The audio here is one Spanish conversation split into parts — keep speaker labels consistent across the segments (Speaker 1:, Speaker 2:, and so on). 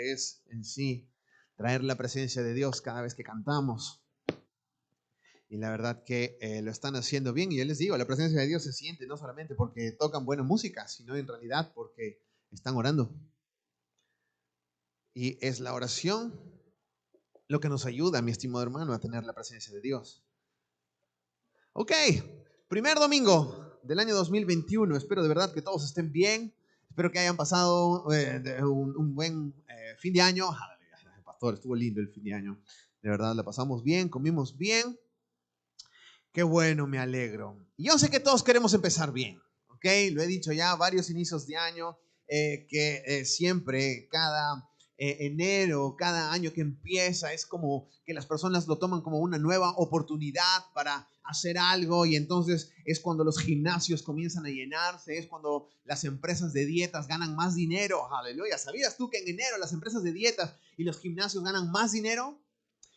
Speaker 1: que es en sí traer la presencia de Dios cada vez que cantamos. Y la verdad que lo están haciendo bien. Y yo les digo, la presencia de Dios se siente no solamente porque tocan buena música, sino en realidad porque están orando. Y es la oración lo que nos ayuda, mi estimado hermano, a tener la presencia de Dios. Ok, primer domingo del año 2021. Espero de verdad que todos estén bien. Espero que hayan pasado un buen fin de año. Pastor, estuvo lindo el fin de año. De verdad, la pasamos bien, comimos bien. Qué bueno, me alegro. Y yo sé que todos queremos empezar bien, ¿ok? Lo he dicho ya varios inicios de año, que siempre, cada enero, cada año que empieza, es como que las personas lo toman como una nueva oportunidad para hacer algo, y entonces es cuando los gimnasios comienzan a llenarse, es cuando las empresas de dietas ganan más dinero. Aleluya. ¿Sabías tú que en enero las empresas de dietas y los gimnasios ganan más dinero?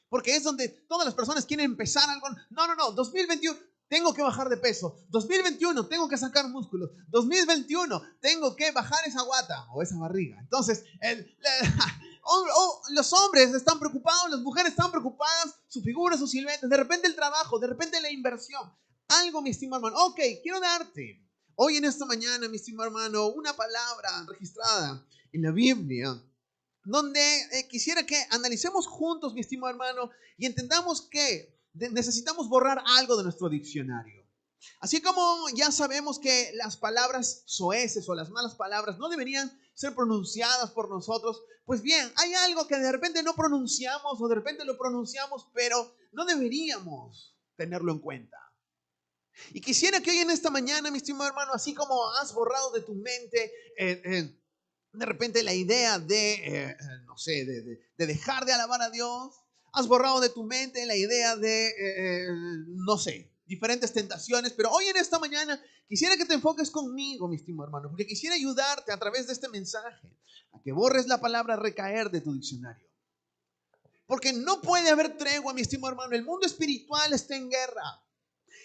Speaker 1: Porque es donde todas las personas quieren empezar algo. No, 2021 tengo que bajar de peso. 2021 tengo que sacar músculos. 2021 tengo que bajar esa guata o esa barriga. Entonces, los hombres están preocupados, las mujeres están preocupadas, su figura, su silueta, de repente el trabajo, de repente la inversión. Algo, mi estimado hermano. Ok, quiero darte hoy en esta mañana, mi estimado hermano, una palabra registrada en la Biblia, donde quisiera que analicemos juntos, mi estimado hermano, y entendamos que necesitamos borrar algo de nuestro diccionario. Así como ya sabemos que las palabras soeces o las malas palabras no deberían ser pronunciadas por nosotros, pues bien, hay algo que de repente no pronunciamos o de repente lo pronunciamos, pero no deberíamos tenerlo en cuenta. Y quisiera que hoy en esta mañana, mi estimado hermano, así como has borrado de tu mente de repente la idea de, no sé, de dejar de alabar a Dios, has borrado de tu mente la idea de, no sé, diferentes tentaciones, pero hoy en esta mañana quisiera que te enfoques conmigo, mi estimado hermano, porque quisiera ayudarte a través de este mensaje a que borres la palabra recaer de tu diccionario. Porque no puede haber tregua, mi estimado hermano. El mundo espiritual está en guerra.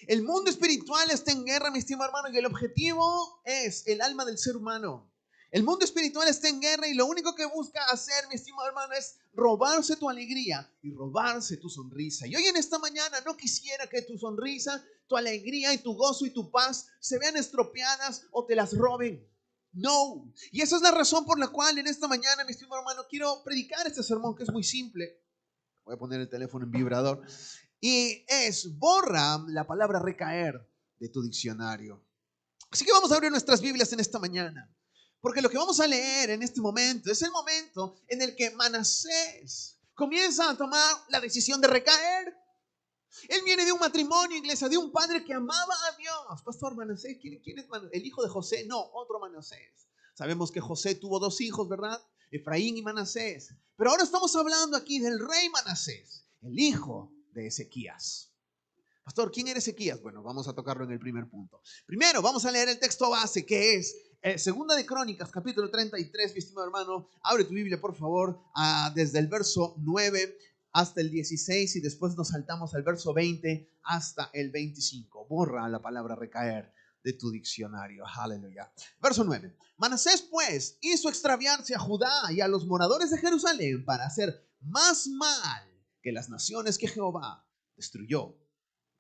Speaker 1: El mundo espiritual está en guerra, mi estimado hermano, y el objetivo es el alma del ser humano. El mundo espiritual está en guerra y lo único que busca hacer, mi estimado hermano, es robarse tu alegría y robarse tu sonrisa. Y hoy en esta mañana no quisiera que tu sonrisa, tu alegría y tu gozo y tu paz se vean estropeadas o te las roben. No. Y esa es la razón por la cual en esta mañana, mi estimado hermano, quiero predicar este sermón que es muy simple. Voy a poner el teléfono en vibrador. Y es, borra la palabra recaer de tu diccionario. Así que vamos a abrir nuestras Biblias en esta mañana. Porque lo que vamos a leer en este momento es el momento en el que Manasés comienza a tomar la decisión de recaer. Él viene de un matrimonio, iglesia, de un padre que amaba a Dios. Pastor, Manasés, ¿quién es Manasés? ¿El hijo de José? No, otro Manasés. Sabemos que José tuvo dos hijos, ¿verdad? Efraín y Manasés. Pero ahora estamos hablando aquí del rey Manasés, el hijo de Ezequías. Pastor, ¿quién era Ezequías? Bueno, vamos a tocarlo en el primer punto. Primero, vamos a leer el texto base, que es Segunda de Crónicas, capítulo 33, mi estimado hermano. Abre tu Biblia, por favor, desde el verso 9 hasta el 16 y después nos saltamos al verso 20 hasta el 25. Borra la palabra recaer de tu diccionario. Aleluya. Verso 9. Manasés, pues, hizo extraviarse a Judá y a los moradores de Jerusalén para hacer más mal que las naciones que Jehová destruyó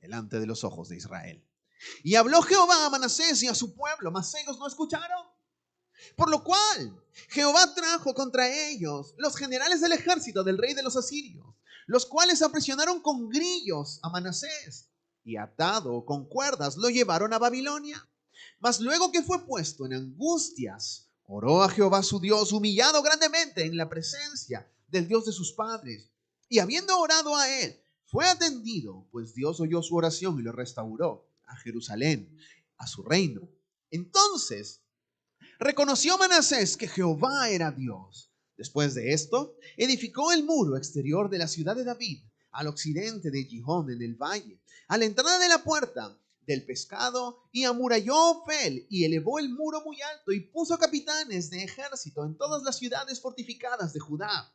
Speaker 1: delante de los ojos de Israel. Y habló Jehová a Manasés y a su pueblo, mas ellos no escucharon. Por lo cual Jehová trajo contra ellos los generales del ejército del rey de los asirios, los cuales aprisionaron con grillos a Manasés y atado con cuerdas lo llevaron a Babilonia. Mas luego que fue puesto en angustias, oró a Jehová su Dios, humillado grandemente en la presencia del Dios de sus padres. Y habiendo orado a él, fue atendido, pues Dios oyó su oración y lo restauró a Jerusalén, a su reino. Entonces reconoció Manasés que Jehová era Dios. Después de esto, edificó el muro exterior de la ciudad de David, al occidente de Gihón, en el valle, a la entrada de la puerta del pescado, y amuralló Ofel, y elevó el muro muy alto, y puso capitanes de ejército en todas las ciudades fortificadas de Judá.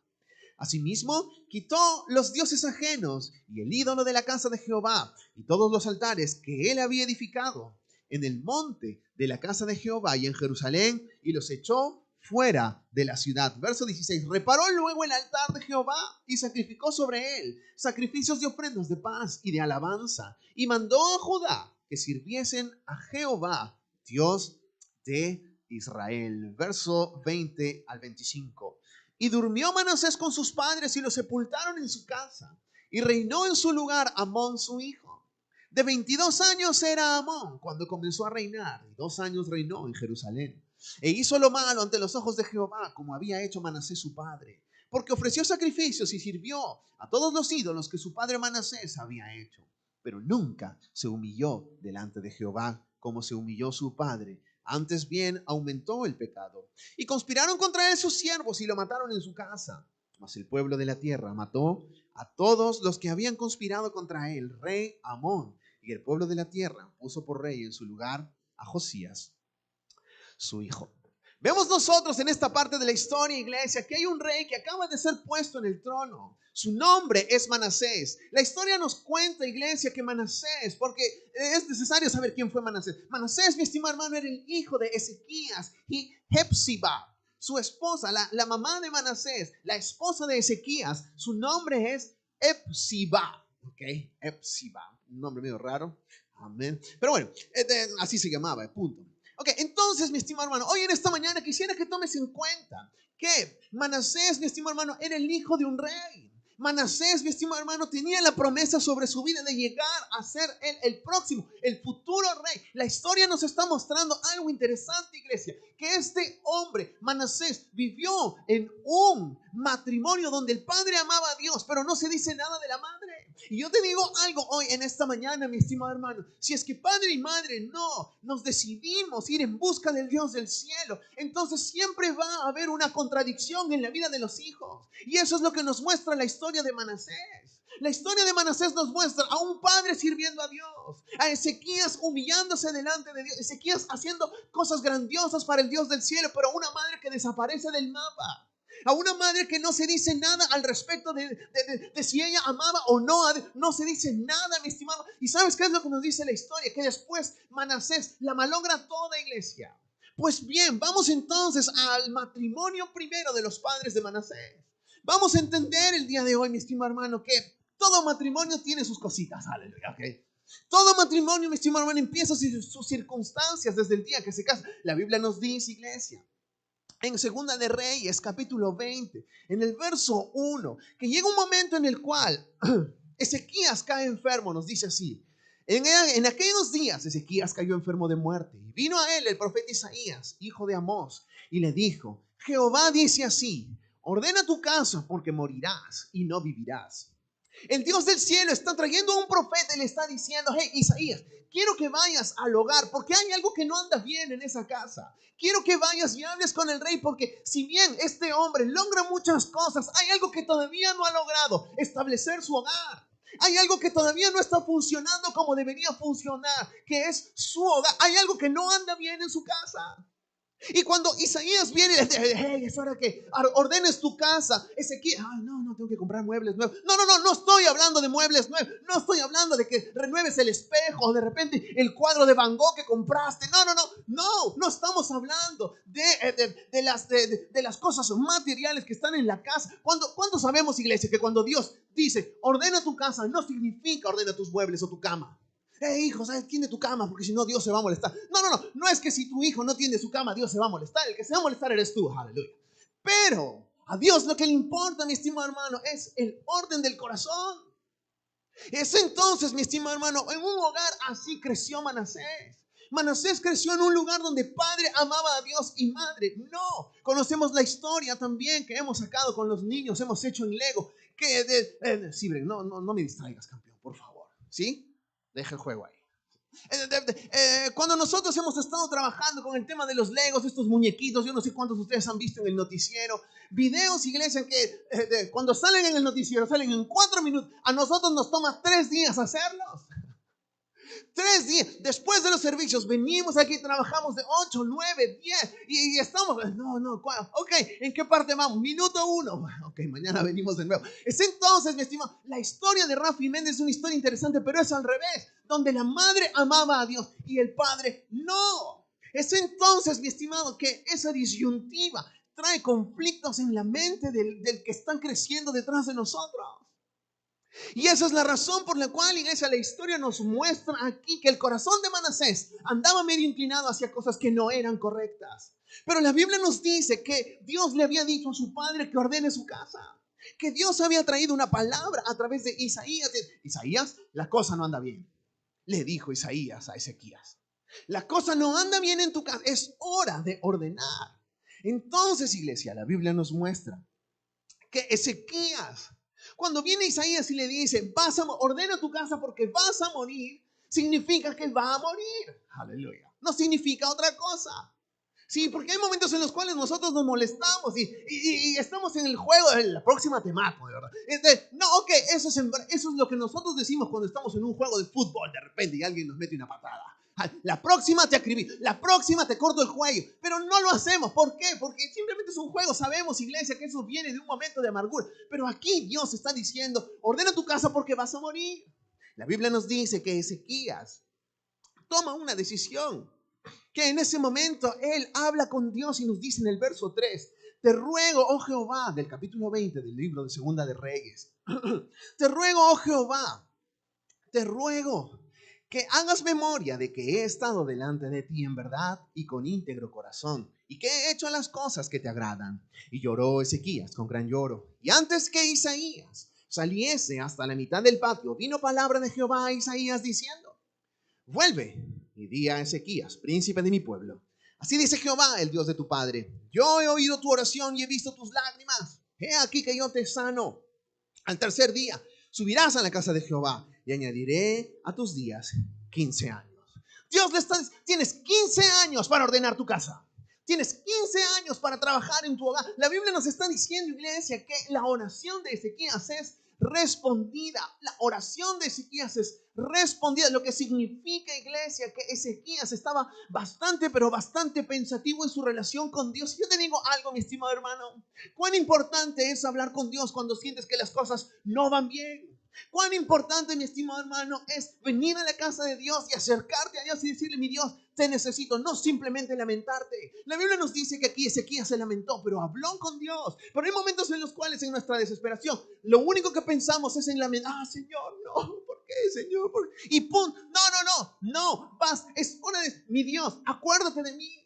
Speaker 1: Asimismo, quitó los dioses ajenos y el ídolo de la casa de Jehová y todos los altares que él había edificado en el monte de la casa de Jehová y en Jerusalén, y los echó fuera de la ciudad. Verso 16. Reparó luego el altar de Jehová y sacrificó sobre él sacrificios de ofrendas de paz y de alabanza. Y mandó a Judá que sirviesen a Jehová, Dios de Israel. Verso 20 al 25. Y durmió Manasés con sus padres y lo sepultaron en su casa. Y reinó en su lugar Amón su hijo. De 22 años era Amón cuando comenzó a reinar, y 2 años reinó en Jerusalén. E hizo lo malo ante los ojos de Jehová, como había hecho Manasés su padre, porque ofreció sacrificios y sirvió a todos los ídolos que su padre Manasés había hecho. Pero nunca se humilló delante de Jehová como se humilló su padre. Antes bien aumentó el pecado. Y conspiraron contra él sus siervos y lo mataron en su casa. Mas el pueblo de la tierra mató a todos los que habían conspirado contra él, rey Amón. Y el pueblo de la tierra puso por rey en su lugar a Josías, su hijo. Vemos nosotros en esta parte de la historia, iglesia, que hay un rey que acaba de ser puesto en el trono. Su nombre es Manasés. La historia nos cuenta, iglesia, que Manasés, porque es necesario saber quién fue Manasés. Manasés, mi estimado hermano, era el hijo de Ezequías y Hepsiba, su esposa, la mamá de Manasés, la esposa de Ezequías. Su nombre es Hepsiba. Ok, Hepsiba, un nombre medio raro. Amén. Pero bueno, así se llamaba, punto. Ok, entonces, mi estimado hermano, hoy en esta mañana quisiera que tomes en cuenta que Manasés, mi estimado hermano, era el hijo de un rey. Manasés, mi estimado hermano, tenía la promesa sobre su vida de llegar a ser el próximo, el futuro rey. La historia nos está mostrando algo interesante, iglesia, que este hombre, Manasés, vivió en un matrimonio donde el padre amaba a Dios, pero no se dice nada de la madre. Y yo te digo algo hoy en esta mañana, mi estimado hermano, si es que padre y madre no nos decidimos ir en busca del Dios del cielo, entonces siempre va a haber una contradicción en la vida de los hijos. Y eso es lo que nos muestra la historia de Manasés. La historia de Manasés nos muestra a un padre sirviendo a Dios, a Ezequías humillándose delante de Dios, Ezequías haciendo cosas grandiosas para el Dios del cielo, pero una madre que desaparece del mapa. A una madre que no se dice nada al respecto de si ella amaba o no. No se dice nada, mi estimado. ¿Y sabes qué es lo que nos dice la historia? Que después Manasés la malogra toda, iglesia. Pues bien, vamos entonces al matrimonio primero de los padres de Manasés. Vamos a entender el día de hoy, mi estimado hermano, que todo matrimonio tiene sus cositas. Aleluya, ok. Todo matrimonio, mi estimado hermano, empieza sus circunstancias desde el día que se casa. La Biblia nos dice, iglesia, en Segunda de Reyes, capítulo 20, en el verso 1, que llega un momento en el cual Ezequías cae enfermo, nos dice así. En aquellos días Ezequías cayó enfermo de muerte y vino a él el profeta Isaías, hijo de Amós, y le dijo: Jehová dice así, ordena tu casa porque morirás y no vivirás. El Dios del cielo está trayendo a un profeta y le está diciendo: hey, Isaías, quiero que vayas al hogar porque hay algo que no anda bien en esa casa. Quiero que vayas y hables con el rey porque si bien este hombre logra muchas cosas, hay algo que todavía no ha logrado: establecer su hogar. Hay algo que todavía no está funcionando como debería funcionar, que es su hogar. Hay algo que no anda bien en su casa. Y cuando Isaías viene y le dice: hey, es hora que ordenes tu casa, Ezequiel, no, tengo que comprar muebles nuevos. No estoy hablando de muebles nuevos. No estoy hablando de que renueves el espejo o de repente el cuadro de Van Gogh que compraste. No estamos hablando de las cosas materiales que están en la casa. ¿Cuándo sabemos, iglesia, que cuando Dios dice ordena tu casa, no significa ordena tus muebles o tu cama? Hijo, ¿sabes? Tiende tu cama porque si no Dios se va a molestar. No es que si tu hijo no tiende su cama Dios se va a molestar. El que se va a molestar eres tú, aleluya. Pero a Dios lo que le importa, mi estimado hermano, es el orden del corazón. Es entonces, mi estimado hermano, en un hogar así creció Manasés. Manasés creció en un lugar donde padre amaba a Dios y madre no. Conocemos la historia también que hemos sacado con los niños, hemos hecho en Lego. Sí, no me distraigas, campeón, por favor. ¿Sí? Deja el juego ahí. Cuando nosotros hemos estado trabajando con el tema de los Legos, estos muñequitos, yo no sé cuántos de ustedes han visto en el noticiero, videos, iglesia, que cuando salen en el noticiero, salen en 4 minutos. A nosotros nos toma 3 días hacerlos. 3 días. Después de los servicios, venimos aquí, trabajamos de 8, 9, 10 y estamos, ok, ¿en qué parte vamos? Minuto 1. Ok, mañana venimos de nuevo. Es entonces, mi estimado, la historia de Rafi Méndez es una historia interesante, pero es al revés, donde la madre amaba a Dios y el padre no. Es entonces, mi estimado, que esa disyuntiva trae conflictos en la mente del que están creciendo detrás de nosotros. Y esa es la razón por la cual, iglesia, la historia nos muestra aquí que el corazón de Manasés andaba medio inclinado hacia cosas que no eran correctas. Pero la Biblia nos dice que Dios le había dicho a su padre que ordene su casa. Que Dios había traído una palabra a través de Isaías. Isaías, la cosa no anda bien. Le dijo Isaías a Ezequías. La cosa no anda bien en tu casa. Es hora de ordenar. Entonces, iglesia, la Biblia nos muestra que Ezequías, cuando viene Isaías y le dice, ordena tu casa porque vas a morir, significa que va a morir. Aleluya. No significa otra cosa. Sí, porque hay momentos en los cuales nosotros nos molestamos y estamos en el juego de la próxima te mato, de verdad. No, ok, eso es lo que nosotros decimos cuando estamos en un juego de fútbol de repente y alguien nos mete una patada. La próxima te acribí, la próxima te corto el cuello, pero no lo hacemos. ¿Por qué? Porque simplemente es un juego. Sabemos, iglesia, que eso viene de un momento de amargura. Pero aquí Dios está diciendo, ordena tu casa porque vas a morir. La Biblia nos dice que Ezequías toma una decisión, que en ese momento él habla con Dios y nos dice en el verso 3, te ruego, oh Jehová, del capítulo 20 del libro de Segunda de Reyes, te ruego, oh Jehová, te ruego que hagas memoria de que he estado delante de ti en verdad y con íntegro corazón, y que he hecho las cosas que te agradan. Y lloró Ezequías con gran lloro. Y antes que Isaías saliese hasta la mitad del patio, vino palabra de Jehová a Isaías diciendo, vuelve y di a Ezequías, príncipe de mi pueblo, así dice Jehová, el Dios de tu padre, yo he oído tu oración y he visto tus lágrimas. He aquí que yo te sano. Al tercer día subirás a la casa de Jehová y añadiré a tus días 15 años. Dios le está diciendo, tienes 15 años para ordenar tu casa. Tienes 15 años para trabajar en tu hogar. La Biblia nos está diciendo, iglesia, que la oración de Ezequías es respondida. La oración de Ezequías es respondida, lo que significa, iglesia, que Ezequías estaba bastante, pero bastante pensativo en su relación con Dios. Yo te digo algo, mi estimado hermano, cuán importante es hablar con Dios cuando sientes que las cosas no van bien. Cuán importante, mi estimado hermano, es venir a la casa de Dios y acercarte a Dios y decirle, mi Dios, te necesito, no simplemente lamentarte. La Biblia nos dice que aquí Ezequías se lamentó, pero habló con Dios. Pero hay momentos en los cuales en nuestra desesperación, lo único que pensamos es en lamentar, Señor, no, ¿por qué, Señor? ¿Por qué? Y pum, no, es hora de, mi Dios, acuérdate de mí.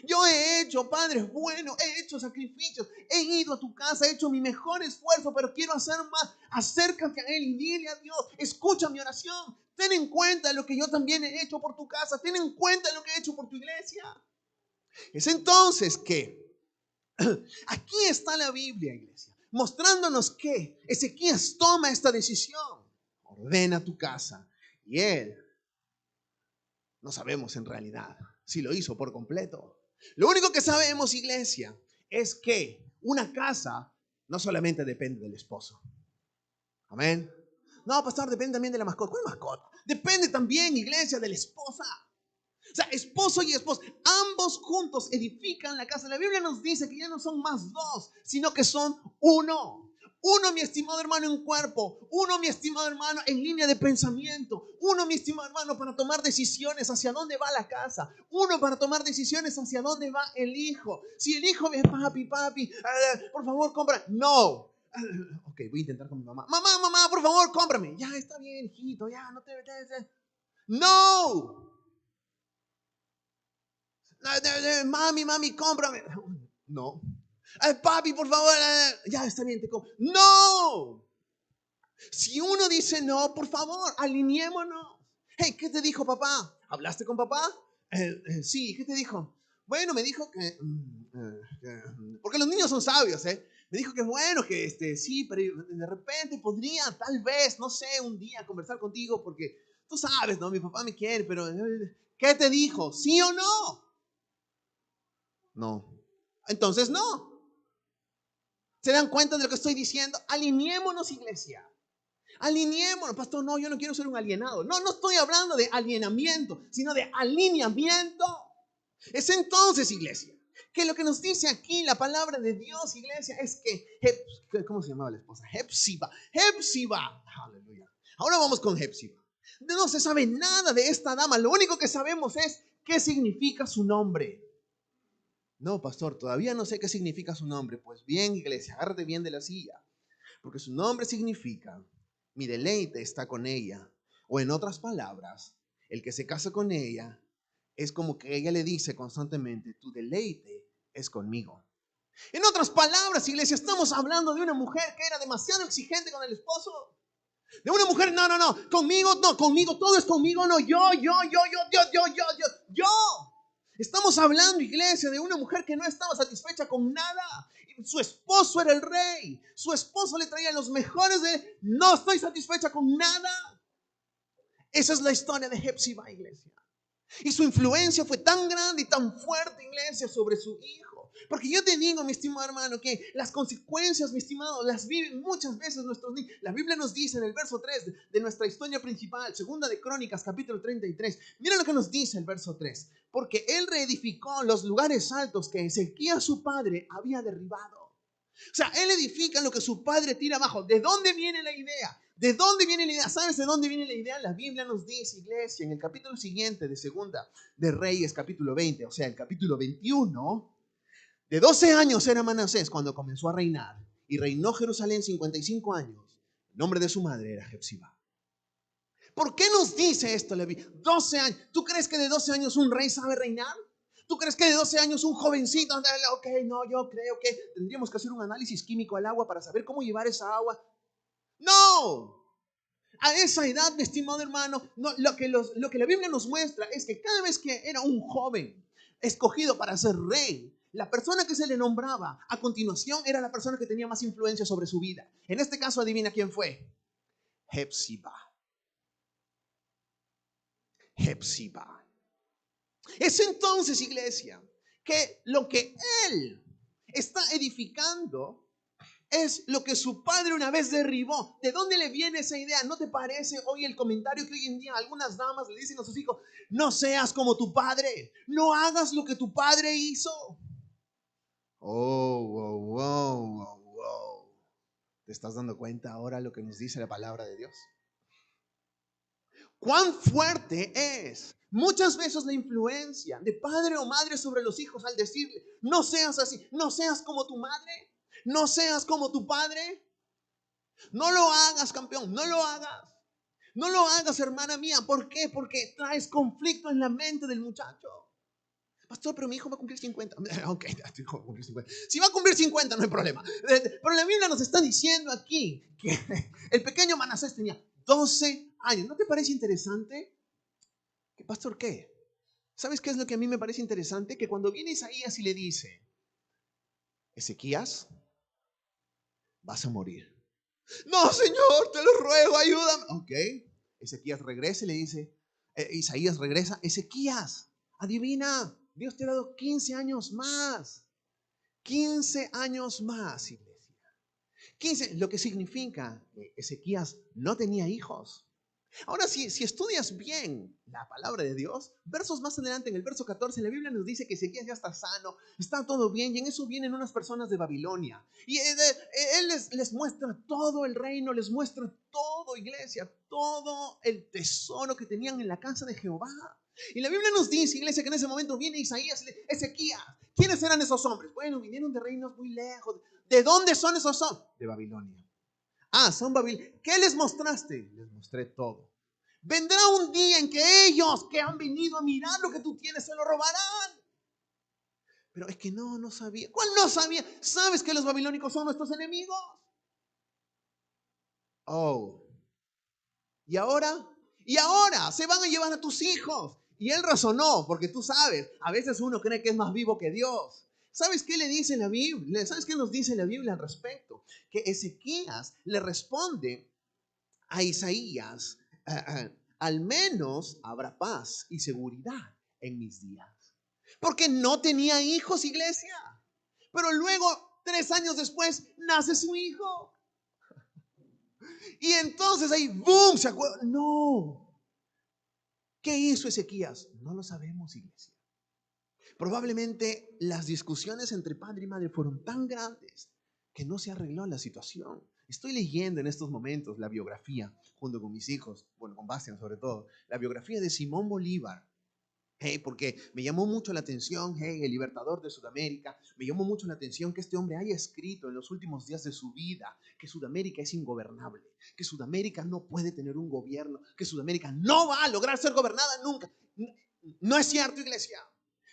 Speaker 1: Yo he hecho, Padre bueno, he hecho sacrificios, he ido a tu casa, he hecho mi mejor esfuerzo, pero quiero hacer más. Acércate a Él y dile a Dios, escucha mi oración. Ten en cuenta lo que yo también he hecho por tu casa, ten en cuenta lo que he hecho por tu iglesia. Es entonces que aquí está la Biblia, iglesia, mostrándonos que Ezequías toma esta decisión. Ordena tu casa. Y él, no sabemos en realidad si lo hizo por completo. Lo único que sabemos, iglesia, es que una casa no solamente depende del esposo. Amén. No, pastor, depende también de la mascota. ¿Cuál mascota? Depende también, iglesia, de la esposa. O sea, esposo y esposa, ambos juntos edifican la casa. La Biblia nos dice que ya no son más dos, sino que son uno. Uno, mi estimado hermano, en cuerpo. Uno, mi estimado hermano, en línea de pensamiento. Uno, mi estimado hermano, para tomar decisiones hacia dónde va la casa. Uno para tomar decisiones hacia dónde va el hijo. Si el hijo ve, papi, por favor, compra. No. Ok, voy a intentar con mi mamá. Mamá, por favor, cómprame. Ya, está bien, hijito, ya, no te... No. Mami, cómprame. No. Papi, por favor, ya está bien, te compro. No. Si uno dice no, por favor, alineémonos. Hey, ¿qué te dijo papá? ¿Hablaste con papá? Sí, ¿qué te dijo? Bueno, me dijo porque los niños son sabios, ¿eh? Me dijo que bueno, que sí, pero de repente podría, tal vez, no sé, un día conversar contigo porque tú sabes, ¿no? Mi papá me quiere, pero ¿qué te dijo? ¿Sí o no? No. Entonces no. ¿Se dan cuenta de lo que estoy diciendo? Alineémonos, iglesia. Alineémonos. Pastor, no, yo no quiero ser un alienado. No estoy hablando de alienamiento, sino de alineamiento. Es entonces, iglesia, que lo que nos dice aquí la palabra de Dios, iglesia, es que, ¿cómo se llamaba la esposa? Hepsiba. Aleluya. Ahora vamos con Hepsiba. No se sabe nada de esta dama. Lo único que sabemos es ¿qué significa su nombre? No, pastor, todavía no sé qué significa su nombre. Pues bien, iglesia, agárrate bien de la silla. Porque su nombre significa, mi deleite está con ella. O en otras palabras, el que se casa con ella es como que ella le dice constantemente, tu deleite es conmigo. En otras palabras, iglesia, estamos hablando de una mujer que era demasiado exigente con el esposo. De una mujer, no, conmigo, todo es conmigo, no, yo. Estamos hablando, iglesia, de una mujer que no estaba satisfecha con nada. Su esposo era el rey. Su esposo le traía los mejores de él. No estoy satisfecha con nada. Esa es la historia de Hepzibá, iglesia. Y su influencia fue tan grande y tan fuerte, iglesia, sobre su hijo. Porque yo te digo, mi estimado hermano, que las consecuencias, mi estimado, las viven muchas veces nuestros niños. La Biblia nos dice en el verso 3 de nuestra historia principal, segunda de Crónicas, capítulo 33. Mira lo que nos dice el verso 3. Porque él reedificó los lugares altos que Ezequías su padre había derribado. O sea, él edifica lo que su padre tira abajo. ¿De dónde viene la idea? ¿De dónde viene la idea? ¿Sabes de dónde viene la idea? La Biblia nos dice, iglesia, en el capítulo siguiente de Segunda de Reyes, capítulo 20, o sea, el capítulo 21, de 12 años era Manasés cuando comenzó a reinar, y reinó Jerusalén 55 años. El nombre de su madre era Hepzibá. ¿Por qué nos dice esto la Biblia? 12 años. ¿Tú crees que de 12 años un rey sabe reinar? ¿Tú crees que de 12 años un jovencito? Ok, no, yo creo que tendríamos que hacer un análisis químico al agua para saber cómo llevar esa agua. No. A esa edad, mi estimado hermano, no, lo que la Biblia nos muestra es que cada vez que era un joven escogido para ser rey, la persona que se le nombraba a continuación era la persona que tenía más influencia sobre su vida. En este caso, adivina quién fue. Hepzibá. Hepzibá. Es entonces, iglesia, que lo que él está edificando es lo que su padre una vez derribó. ¿De dónde le viene esa idea? ¿No te parece hoy el comentario que hoy en día algunas damas le dicen a sus hijos? No seas como tu padre, no hagas lo que tu padre hizo. Wow. ¿Te estás dando cuenta ahora lo que nos dice la palabra de Dios? ¿Cuán fuerte es muchas veces la influencia de padre o madre sobre los hijos al decirle, no seas así, no seas como tu madre, no seas como tu padre? No lo hagas, campeón, no lo hagas. No lo hagas, hermana mía. ¿Por qué? Porque traes conflicto en la mente del muchacho. Pastor, pero mi hijo va a cumplir 50. Ok, tu hijo va a cumplir 50. Si va a cumplir 50 no hay problema. Pero la Biblia nos está diciendo aquí que el pequeño Manasés tenía 12 años. ¿No te parece interesante? ¿Qué, pastor, qué? ¿Sabes qué es lo que a mí me parece interesante? Que cuando viene Isaías y le dice, Ezequías, vas a morir. No, Señor, te lo ruego, ayúdame. Ok, Ezequías regresa y le dice, Isaías regresa, Ezequías, adivina, Dios te ha dado 15 años más. 15 años más, iglesia. 15, lo que significa que Ezequías no tenía hijos. Ahora, si estudias bien la palabra de Dios, versos más adelante, en el verso 14, la Biblia nos dice que Ezequías ya está sano, está todo bien, y en eso vienen unas personas de Babilonia. Y él les muestra todo el reino, les muestra todo, iglesia, todo el tesoro que tenían en la casa de Jehová. Y la Biblia nos dice, iglesia, que en ese momento viene Isaías y Ezequías. ¿Quiénes eran esos hombres? Bueno, vinieron de reinos muy lejos. ¿De dónde son esos hombres? De Babilonia. Ah, son Babilonia. ¿Qué les mostraste? Les mostré todo. Vendrá un día en que ellos que han venido a mirar lo que tú tienes se lo robarán. Pero es que no sabía. ¿Cuál no sabía? ¿Sabes que los babilónicos son nuestros enemigos? Oh. ¿Y ahora? Y ahora se van a llevar a tus hijos. Y él razonó, porque tú sabes, a veces uno cree que es más vivo que Dios. ¿Sabes qué le dice la Biblia? ¿Sabes qué nos dice la Biblia al respecto? Que Ezequías le responde a Isaías, al menos habrá paz y seguridad en mis días. Porque no tenía hijos, iglesia. Pero luego, 3 años después, nace su hijo. Y entonces ahí, ¡boom! ¿Se acuerda? No. ¿Qué hizo Ezequías? No lo sabemos, iglesia. Probablemente las discusiones entre padre y madre fueron tan grandes que no se arregló la situación. Estoy leyendo en estos momentos la biografía, junto con mis hijos, bueno, con Bastian sobre todo, la biografía de Simón Bolívar. Hey, porque me llamó mucho la atención, hey, el libertador de Sudamérica, me llamó mucho la atención que este hombre haya escrito en los últimos días de su vida que Sudamérica es ingobernable, que Sudamérica no puede tener un gobierno, que Sudamérica no va a lograr ser gobernada nunca. No es cierto, iglesia.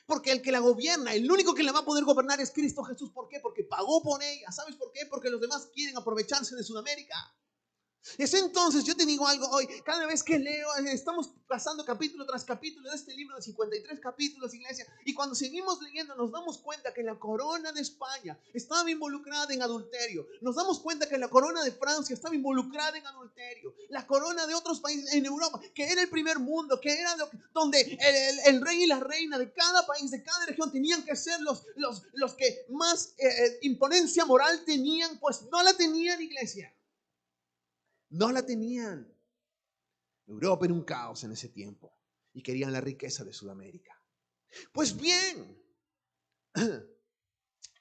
Speaker 1: Porque el que la gobierna, el único que la va a poder gobernar es Cristo Jesús. ¿Por qué? Porque pagó por ella. ¿Sabes por qué? Porque los demás quieren aprovecharse de Sudamérica. Es entonces, yo te digo algo hoy, cada vez que leo, estamos pasando capítulo tras capítulo de este libro de 53 capítulos, iglesia, y cuando seguimos leyendo nos damos cuenta que la corona de España estaba involucrada en adulterio, nos damos cuenta que la corona de Francia estaba involucrada en adulterio, la corona de otros países en Europa, que era el primer mundo, que era donde el rey y la reina de cada país, de cada región, tenían que ser los que más imponencia moral tenían, pues no la tenían, iglesia. No la tenían. Europa era un caos en ese tiempo y querían la riqueza de Sudamérica. Pues bien,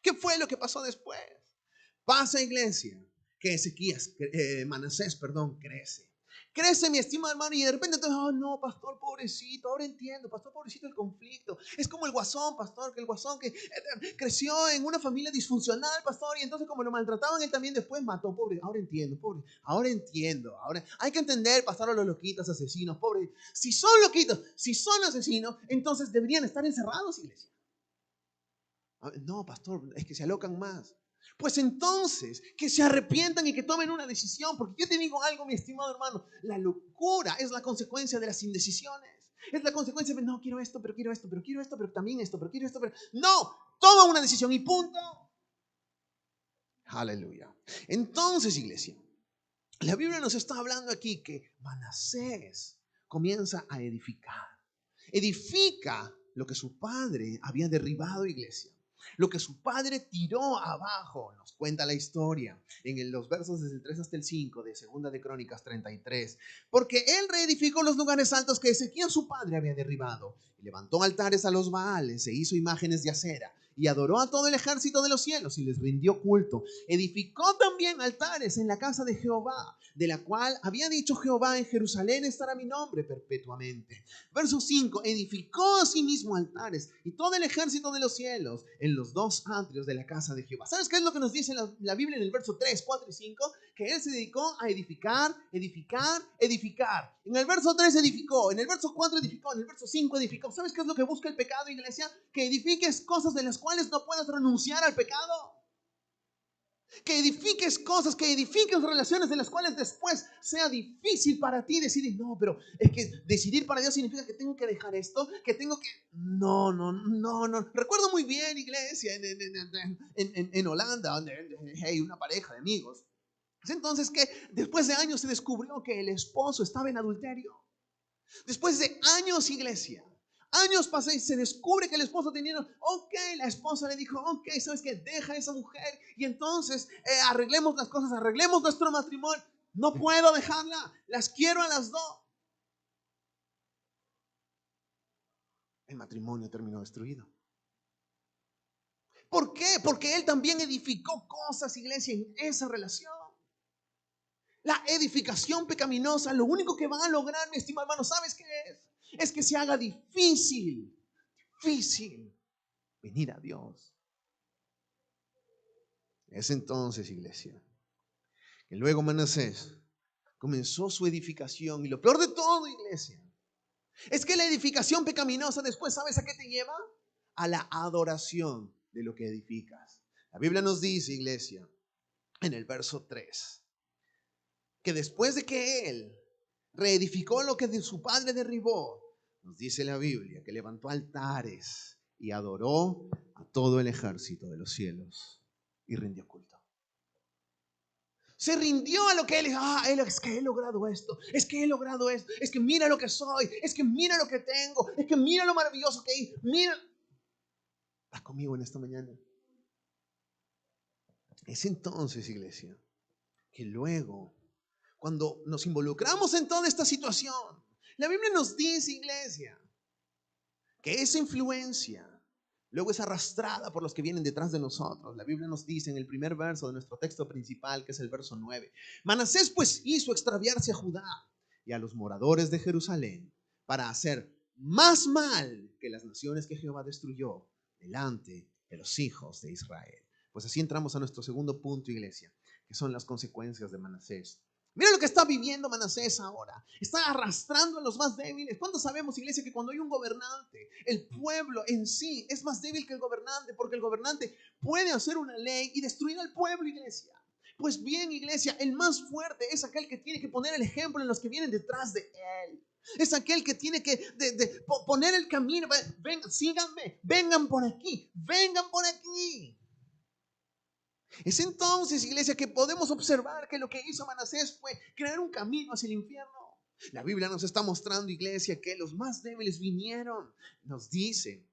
Speaker 1: ¿qué fue lo que pasó después? Pasa, iglesia, que Manasés, crece. Crece, mi estimado hermano, y de repente entonces, oh no, pastor, pobrecito, ahora entiendo, pastor, pobrecito, el conflicto. Es como el guasón, pastor, que el guasón que creció en una familia disfuncional, pastor, y entonces como lo maltrataban, él también después mató, pobre. Ahora entiendo, pobre, ahora entiendo. Ahora hay que entender, pastor, a los loquitos, asesinos, pobre. Si son loquitos, si son asesinos, entonces deberían estar encerrados, iglesia. No, pastor, es que se alocan más. Pues entonces, que se arrepientan y que tomen una decisión. Porque yo te digo algo, mi estimado hermano. La locura es la consecuencia de las indecisiones. Es la consecuencia de, no, quiero esto, pero quiero esto, pero quiero esto, pero también esto, pero quiero esto, pero... No, toma una decisión y punto. Aleluya. Entonces, iglesia, la Biblia nos está hablando aquí que Manasés comienza a edificar. Edifica lo que su padre había derribado, iglesia. Lo que su padre tiró abajo, nos cuenta la historia en los versos desde el 3 hasta el 5 de Segunda de Crónicas 33. Porque él reedificó los lugares altos que Ezequías su padre había derribado. Y levantó altares a los Baales, e hizo imágenes de acera. Y adoró a todo el ejército de los cielos y les rindió culto. Edificó también altares en la casa de Jehová, de la cual había dicho Jehová: en Jerusalén estará mi nombre perpetuamente. Verso 5, edificó a sí mismo altares y todo el ejército de los cielos en los dos atrios de la casa de Jehová. ¿Sabes qué es lo que nos dice la Biblia en el verso 3, 4 y 5? Que él se dedicó a edificar, edificar, edificar. En el verso 3 edificó, en el verso 4 edificó, en el verso 5 edificó. ¿Sabes qué es lo que busca el pecado, iglesia? Que edifiques cosas de las cuales no puedas renunciar al pecado. Que edifiques cosas, que edifiques relaciones de las cuales después sea difícil para ti decidir. No, pero es que decidir para Dios significa que tengo que dejar esto, que tengo que... No. Recuerdo muy bien, iglesia, en Holanda, donde hay una pareja de amigos. Es entonces que después de años se descubrió que el esposo estaba en adulterio. Después de años, iglesia. Años pasan y se descubre que el esposo tenía... Ok, la esposa le dijo, ok, ¿sabes qué? Deja a esa mujer y entonces arreglemos las cosas, arreglemos nuestro matrimonio. No puedo dejarla, las quiero a las dos. El matrimonio terminó destruido. ¿Por qué? Porque él también edificó cosas, iglesia, en esa relación. La edificación pecaminosa, lo único que va a lograr, mi estimado hermano, ¿sabes qué es? Es que se haga difícil venir a Dios. Es entonces, iglesia, que luego Manasés comenzó su edificación. Y lo peor de todo, iglesia, es que la edificación pecaminosa después, ¿sabes a qué te lleva? A la adoración de lo que edificas. La Biblia nos dice, iglesia, en el verso 3, que después de que él reedificó lo que de su padre derribó, nos dice la Biblia que levantó altares y adoró a todo el ejército de los cielos y rindió culto. Se rindió a lo que él, es que he logrado esto, es que he logrado esto, es que mira lo que soy, es que mira lo que tengo, es que mira lo maravilloso que hice, mira. ¿Estás conmigo en esta mañana? Es entonces, iglesia, que luego, cuando nos involucramos en toda esta situación, la Biblia nos dice, iglesia, que esa influencia luego es arrastrada por los que vienen detrás de nosotros. La Biblia nos dice en el primer verso de nuestro texto principal, que es el verso 9, Manasés pues hizo extraviarse a Judá y a los moradores de Jerusalén para hacer más mal que las naciones que Jehová destruyó delante de los hijos de Israel. Pues así entramos a nuestro segundo punto, iglesia, que son las consecuencias de Manasés. Mira lo que está viviendo Manasés ahora. Está arrastrando a los más débiles. ¿Cuántos sabemos, iglesia, que cuando hay un gobernante, el pueblo en sí es más débil que el gobernante? Porque el gobernante puede hacer una ley y destruir al pueblo, iglesia. Pues bien, iglesia, el más fuerte es aquel que tiene que poner el ejemplo en los que vienen detrás de él. Es aquel que tiene que poner el camino. Vengan, síganme, vengan por aquí, vengan por aquí. Es entonces, iglesia, que podemos observar que lo que hizo Manasés fue crear un camino hacia el infierno. La Biblia nos está mostrando, iglesia, que los más débiles vinieron. Nos dice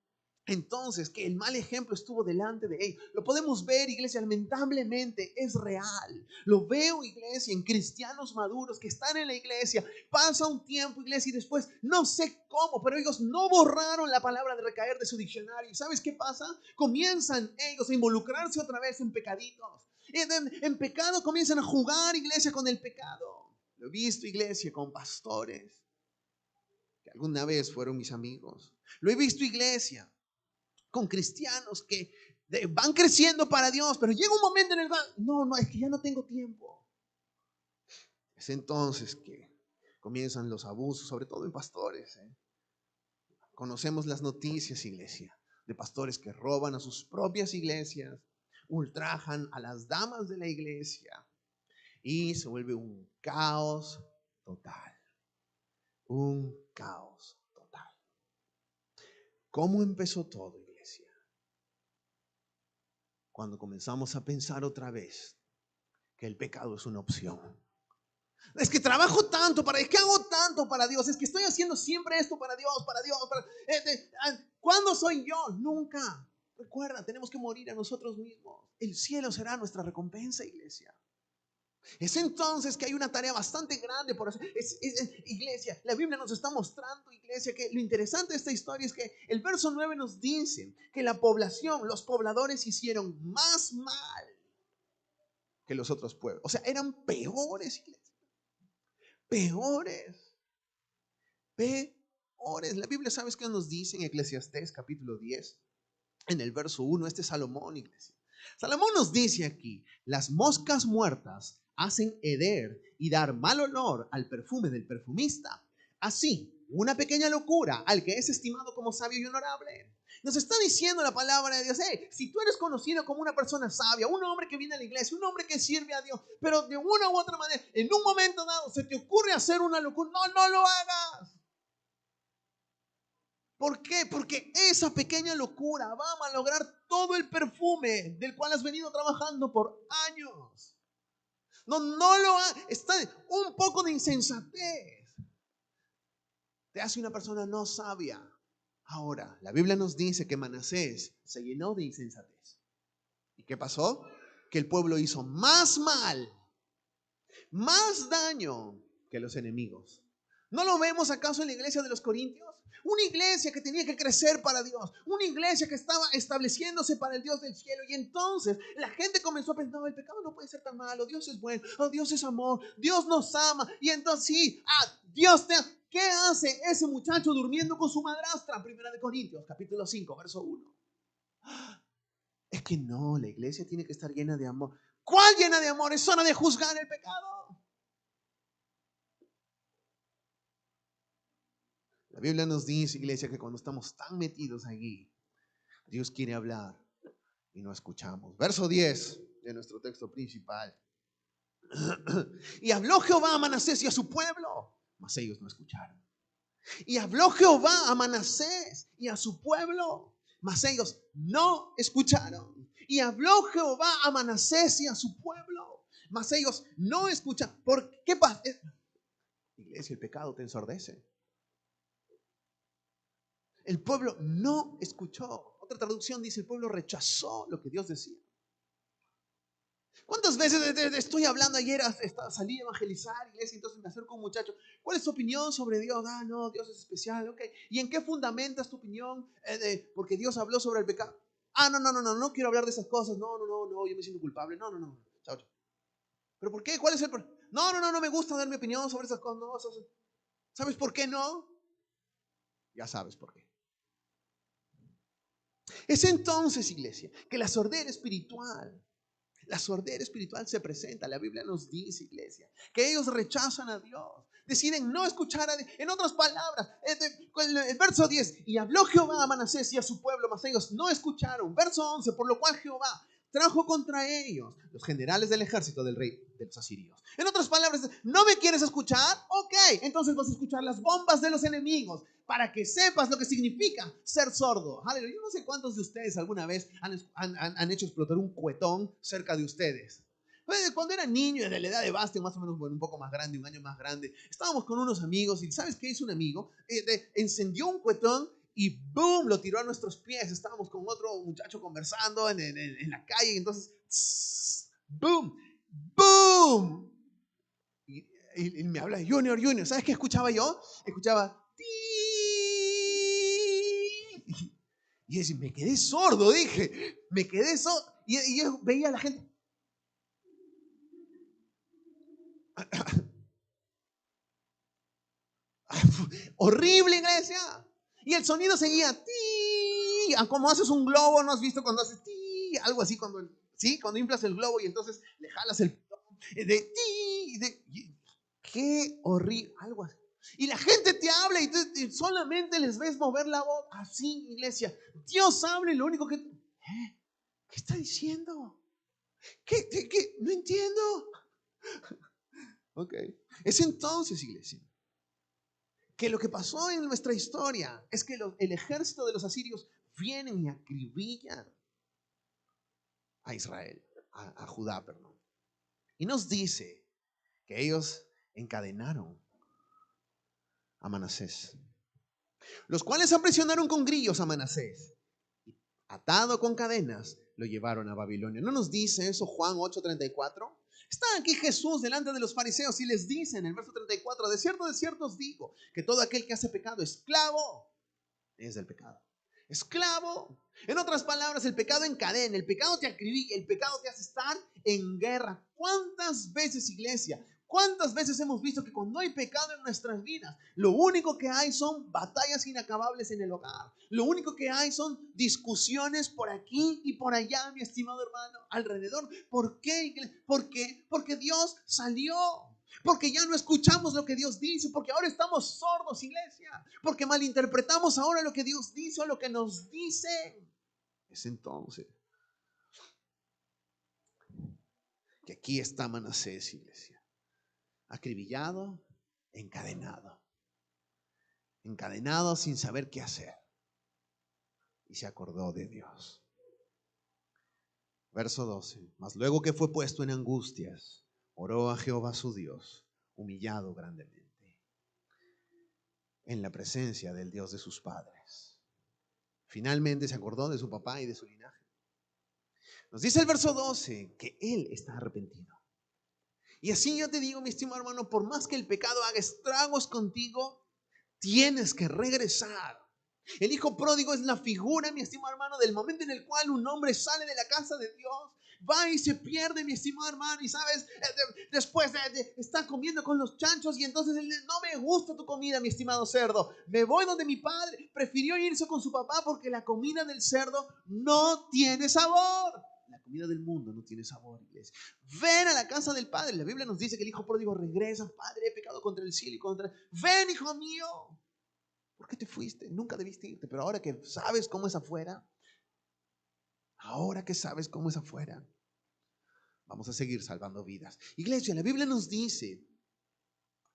Speaker 1: entonces que el mal ejemplo estuvo delante de ellos. Lo podemos ver, iglesia, lamentablemente es real. Lo veo, iglesia, en cristianos maduros que están en la iglesia. Pasa un tiempo, iglesia, y después no sé cómo, pero ellos no borraron la palabra de recaer de su diccionario. ¿Y sabes qué pasa? Comienzan ellos a involucrarse otra vez en pecaditos. En pecado comienzan a jugar, iglesia, con el pecado. Lo he visto, iglesia, con pastores que alguna vez fueron mis amigos. Lo he visto, iglesia, con cristianos que van creciendo para Dios, pero llega un momento en el que no, es que ya no tengo tiempo. Es entonces que comienzan los abusos, sobre todo en pastores. Conocemos las noticias, iglesia, de pastores que roban a sus propias iglesias, ultrajan a las damas de la iglesia y se vuelve un caos total. Un caos total. ¿Cómo empezó todo, iglesia? Cuando comenzamos a pensar otra vez que el pecado es una opción. Es que trabajo tanto es que hago tanto para Dios, es que estoy haciendo siempre esto para Dios. ¿Cuándo soy yo? Nunca. Recuerda, tenemos que morir a nosotros mismos. El cielo será nuestra recompensa, iglesia. Es entonces que hay una tarea bastante grande por hacer. Iglesia, la Biblia nos está mostrando, iglesia, que lo interesante de esta historia es que el verso 9 nos dice que la población, los pobladores hicieron más mal que los otros pueblos. O sea, eran peores, iglesia. Peores. Peores. La Biblia, ¿sabes qué nos dice en Eclesiastés capítulo 10? En el verso 1, este es Salomón, iglesia. Salomón nos dice aquí: las moscas muertas hacen heder y dar mal olor al perfume del perfumista. Así, una pequeña locura al que es estimado como sabio y honorable. Nos está diciendo la palabra de Dios: si tú eres conocido como una persona sabia, un hombre que viene a la iglesia, un hombre que sirve a Dios, pero de una u otra manera, en un momento dado, se te ocurre hacer una locura, no lo hagas. ¿Por qué? Porque esa pequeña locura va a malograr todo el perfume del cual has venido trabajando por años. No lo hagas. Está un poco de insensatez. Te hace una persona no sabia. Ahora, la Biblia nos dice que Manasés se llenó de insensatez. ¿Y qué pasó? Que el pueblo hizo más mal, más daño que los enemigos. ¿No lo vemos acaso en la iglesia de los Corintios? Una iglesia que tenía que crecer para Dios, una iglesia que estaba estableciéndose para el Dios del cielo, y entonces la gente comenzó a pensar: no, el pecado no puede ser tan malo, Dios es bueno, Dios es amor, Dios nos ama. Y entonces sí, ¿qué hace ese muchacho durmiendo con su madrastra? Primera de Corintios capítulo 5 verso 1. Es que no, la iglesia tiene que estar llena de amor. ¿Cuál llena de amor? Es hora de juzgar el pecado. La Biblia nos dice, iglesia, que cuando estamos tan metidos allí, Dios quiere hablar y no escuchamos. Verso 10 de nuestro texto principal. Y habló Jehová a Manasés y a su pueblo, mas ellos no escucharon. Y habló Jehová a Manasés y a su pueblo, mas ellos no escucharon. Y habló Jehová a Manasés y a su pueblo, mas ellos no escuchan. ¿Por qué pasa? Iglesia, el pecado te ensordece. El pueblo no escuchó. Otra traducción dice: el pueblo rechazó lo que Dios decía. ¿Cuántas veces estoy hablando? Ayer salí a evangelizar, iglesia, entonces me acerco a un muchacho: ¿cuál es tu opinión sobre Dios? No, Dios es especial, ok. ¿Y en qué fundamentas tu opinión? Porque Dios habló sobre el pecado. No quiero hablar de esas cosas. No, yo me siento culpable. No. Chao. ¿Pero por qué? ¿Cuál es el problema? No me gusta dar mi opinión sobre esas cosas. No, ¿sabes por qué no? Ya sabes por qué. Es entonces, iglesia, que la sordera espiritual se presenta. La Biblia nos dice, iglesia, que ellos rechazan a Dios. Deciden no escuchar a Dios. En otras palabras, el verso 10, y habló Jehová a Manasés y a su pueblo, mas ellos no escucharon. Verso 11, por lo cual Jehová trajo contra ellos los generales del ejército del rey de los asirios. En otras palabras, ¿no me quieres escuchar? Ok, entonces vas a escuchar las bombas de los enemigos para que sepas lo que significa ser sordo. Aleluya. Yo no sé cuántos de ustedes alguna vez han hecho explotar un cuetón cerca de ustedes. Cuando era niño, de la edad de Bastian, más o menos, bueno, un poco más grande, un año más grande, estábamos con unos amigos y ¿sabes qué hizo un amigo? Encendió un cuetón y ¡boom! Lo tiró a nuestros pies. Estábamos con otro muchacho conversando en la calle y entonces ¡boom! ¡Boom! Y me habla Junior. ¿Sabes qué escuchaba yo? Escuchaba ¡Ti! Y me quedé sordo, dije. Me quedé sordo. Y yo veía a la gente. Horrible, iglesia. Y el sonido seguía ti, como haces un globo, ¿no has visto cuando haces ti? Algo así cuando inflas el globo y entonces le jalas el de ti, qué horrible, algo así. Y la gente te habla y solamente les ves mover la voz. Así, iglesia. Dios habla y lo único que ¿qué está diciendo? ¿Qué? No entiendo. Ok. Es entonces, iglesia, que lo que pasó en nuestra historia es que el ejército de los asirios vienen y acribillan a Israel, a Judá, perdón. Y nos dice que ellos encadenaron a Manasés, los cuales aprisionaron con grillos a Manasés, y atado con cadenas lo llevaron a Babilonia. ¿No nos dice eso Juan 8:34? Está aquí Jesús delante de los fariseos y les dice en el verso 34, de cierto os digo, que todo aquel que hace pecado, esclavo es del pecado. Esclavo. En otras palabras, el pecado encadena, el pecado te acribilla, el pecado te hace estar en guerra. ¿Cuántas veces, iglesia? ¿Cuántas veces hemos visto que cuando hay pecado en nuestras vidas, lo único que hay son batallas inacabables en el hogar? Lo único que hay son discusiones por aquí y por allá, mi estimado hermano, alrededor. ¿Por qué? ¿Por qué? Porque Dios salió. Porque ya no escuchamos lo que Dios dice, porque ahora estamos sordos, iglesia, porque malinterpretamos ahora lo que Dios dice o lo que nos dice. Es entonces que aquí está Manasés, iglesia, acribillado, encadenado sin saber qué hacer, y se acordó de Dios. Verso 12, mas luego que fue puesto en angustias, oró a Jehová su Dios, humillado grandemente en la presencia del Dios de sus padres. Finalmente se acordó de su papá y de su linaje. Nos dice el verso 12 que él está arrepentido. Y así yo te digo, mi estimado hermano, por más que el pecado haga estragos contigo, tienes que regresar. El hijo pródigo es la figura, mi estimado hermano, del momento en el cual un hombre sale de la casa de Dios, va y se pierde, mi estimado hermano, y sabes, después está comiendo con los chanchos y entonces él dice, no me gusta tu comida, mi estimado cerdo, me voy donde mi padre. Prefirió irse con su papá porque la comida del cerdo no tiene sabor. La comida del mundo no tiene sabor, iglesia. Ven a la casa del padre. La Biblia nos dice que el hijo pródigo regresa. Padre, he pecado contra el cielo y contra... Ven, hijo mío. ¿Por qué te fuiste? Nunca debiste irte, pero ahora que sabes cómo es afuera, vamos a seguir salvando vidas. Iglesia, la Biblia nos dice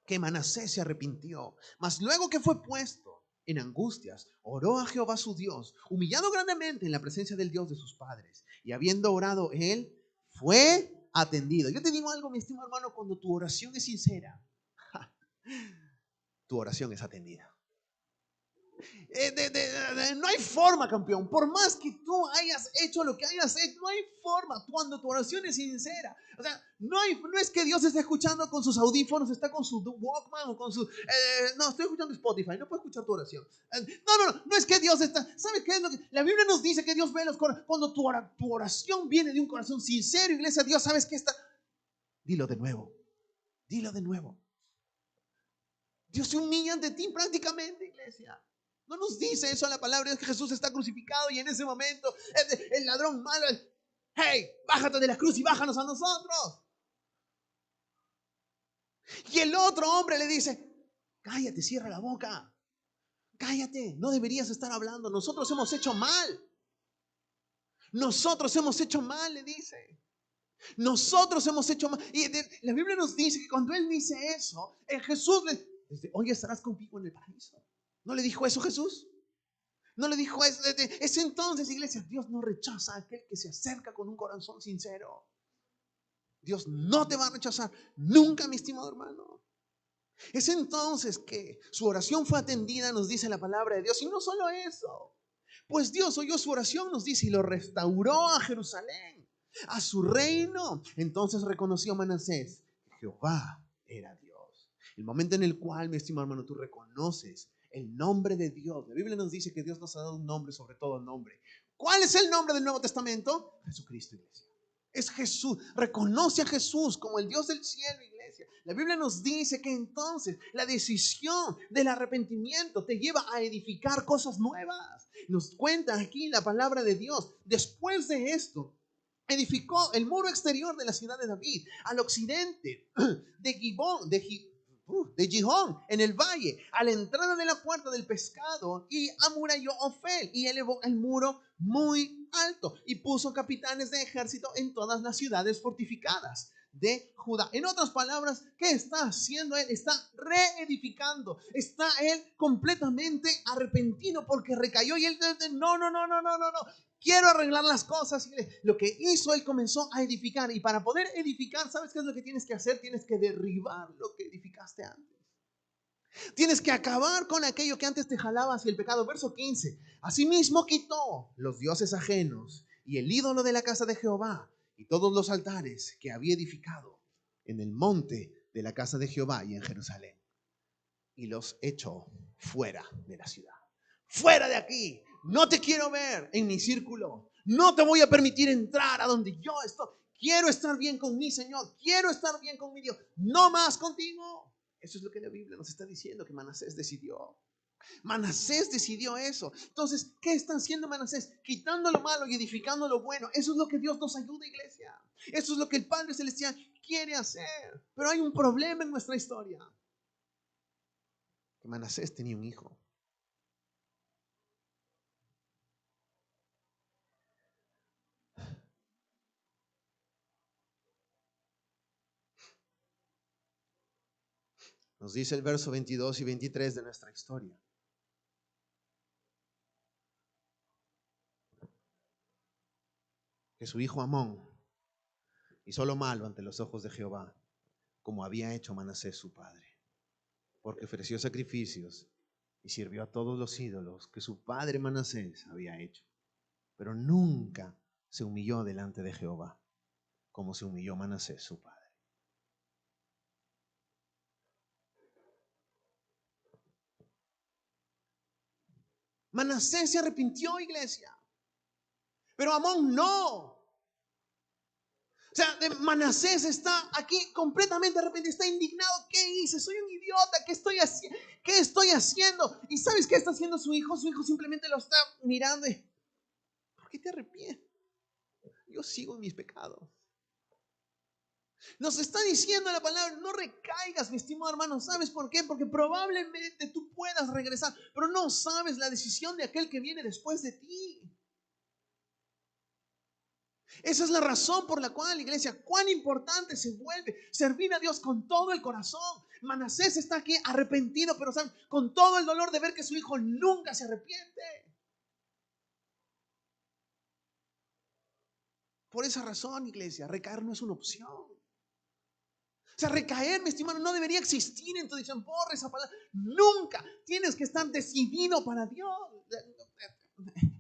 Speaker 1: que Manasés se arrepintió, mas luego que fue puesto en angustias, oró a Jehová su Dios, humillado grandemente en la presencia del Dios de sus padres, y habiendo orado él, fue atendido. Yo te digo algo, mi estimado hermano, cuando tu oración es sincera, tu oración es atendida. No hay forma, campeón. Por más que tú hayas hecho lo que hayas hecho, no hay forma. Cuando tu oración es sincera, o sea, no es que Dios esté escuchando con sus audífonos, está con su Walkman o con su... no, estoy escuchando Spotify, no puedo escuchar tu oración. No es que Dios está... ¿Sabes qué es lo que la Biblia nos dice? Que Dios ve los corazones. Cuando tu oración viene de un corazón sincero, iglesia, Dios, ¿sabes qué está? Dilo de nuevo. Dios se humilla ante ti prácticamente, iglesia. No nos dice eso la palabra de Dios, que Jesús está crucificado y en ese momento el ladrón malo, hey, bájate de la cruz y bájanos a nosotros. Y el otro hombre le dice, cállate, cierra la boca. Cállate, no deberías estar hablando. Nosotros hemos hecho mal. Nosotros hemos hecho mal, le dice. Nosotros hemos hecho mal. Y la Biblia nos dice que cuando él dice eso, Jesús le dice, oye, estarás conmigo en el paraíso. ¿No le dijo eso Jesús? No le dijo eso. Es entonces, iglesia, Dios no rechaza a aquel que se acerca con un corazón sincero. Dios no te va a rechazar nunca, mi estimado hermano. Es entonces que su oración fue atendida, nos dice la palabra de Dios. Y no solo eso, pues Dios oyó su oración, nos dice, y lo restauró a Jerusalén, a su reino. Entonces reconoció Manasés que Jehová era Dios. El momento en el cual, mi estimado hermano, tú reconoces el nombre de Dios. La Biblia nos dice que Dios nos ha dado un nombre sobre todo nombre. ¿Cuál es el nombre del Nuevo Testamento? Jesucristo, iglesia. Es Jesús. Reconoce a Jesús como el Dios del cielo, iglesia. La Biblia nos dice que entonces la decisión del arrepentimiento te lleva a edificar cosas nuevas. Nos cuenta aquí la palabra de Dios. Después de esto, edificó el muro exterior de la ciudad de David al occidente de Gihón, en el valle, a la entrada de la puerta del pescado, y amuralló Ofel y elevó el muro muy alto y puso capitanes de ejército en todas las ciudades fortificadas de Judá. En otras palabras, ¿qué está haciendo él? Está reedificando. Está él completamente arrepentido porque recayó y él no. Quiero arreglar las cosas. Lo que hizo, él comenzó a edificar. Y para poder edificar, ¿sabes qué es lo que tienes que hacer? Tienes que derribar lo que edificaste antes. Tienes que acabar con aquello que antes te jalaba hacia el pecado. Verso 15. Asimismo quitó los dioses ajenos y el ídolo de la casa de Jehová y todos los altares que había edificado en el monte de la casa de Jehová y en Jerusalén. Y los echó fuera de la ciudad. Fuera de aquí. No te quiero ver en mi círculo. No te voy a permitir entrar a donde yo estoy. Quiero estar bien con mi Señor. Quiero estar bien con mi Dios. No más contigo. Eso es lo que la Biblia nos está diciendo que Manasés decidió. Manasés decidió eso. Entonces, ¿qué está haciendo Manasés? Quitando lo malo y edificando lo bueno. Eso es lo que Dios nos ayuda, iglesia. Eso es lo que el Padre Celestial quiere hacer. Pero hay un problema en nuestra historia. Que Manasés tenía un hijo. Nos dice el verso 22 y 23 de nuestra historia. Que su hijo Amón hizo lo malo ante los ojos de Jehová, como había hecho Manasés su padre, porque ofreció sacrificios y sirvió a todos los ídolos que su padre Manasés había hecho, pero nunca se humilló delante de Jehová, como se humilló Manasés su padre. Manasés se arrepintió, iglesia, pero Amón no. O sea, Manasés está aquí completamente arrepentido, está indignado. ¿Qué hice? Soy un idiota. ¿Qué estoy haciendo? ¿Y sabes qué está haciendo su hijo? Su hijo simplemente lo está mirando y, ¿por qué te arrepientes? Yo sigo en mis pecados. Nos está diciendo la palabra, no recaigas, mi estimado hermano. ¿Sabes por qué? Porque probablemente tú puedas regresar, pero no sabes la decisión de aquel que viene después de ti. Esa es la razón por la cual, iglesia, cuán importante se vuelve servir a Dios con todo el corazón. Manasés está aquí arrepentido, pero ¿saben? Con todo el dolor de ver que su hijo nunca se arrepiente. Por esa razón, iglesia, recaer no es una opción. O sea, recaer, mi estimado, no debería existir en tu dicción. Borra esa palabra. Nunca. Tienes que estar decidido para Dios.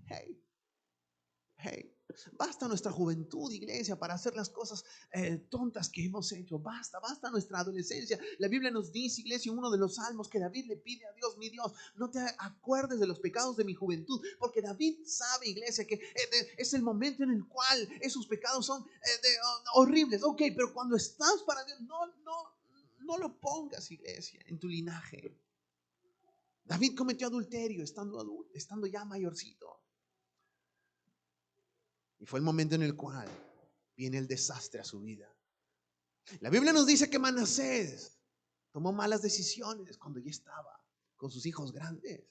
Speaker 1: Hey. Basta nuestra juventud, iglesia, para hacer las cosas tontas que hemos hecho. Basta nuestra adolescencia. La Biblia nos dice, iglesia, en uno de los salmos, que David le pide a Dios, mi Dios, no te acuerdes de los pecados de mi juventud, porque David sabe, iglesia, que es el momento en el cual esos pecados son horribles. Ok, pero cuando estás para Dios, no lo pongas, iglesia, en tu linaje. David cometió adulterio estando ya mayorcito. Y fue el momento en el cual viene el desastre a su vida. La Biblia nos dice que Manasés tomó malas decisiones cuando ya estaba con sus hijos grandes.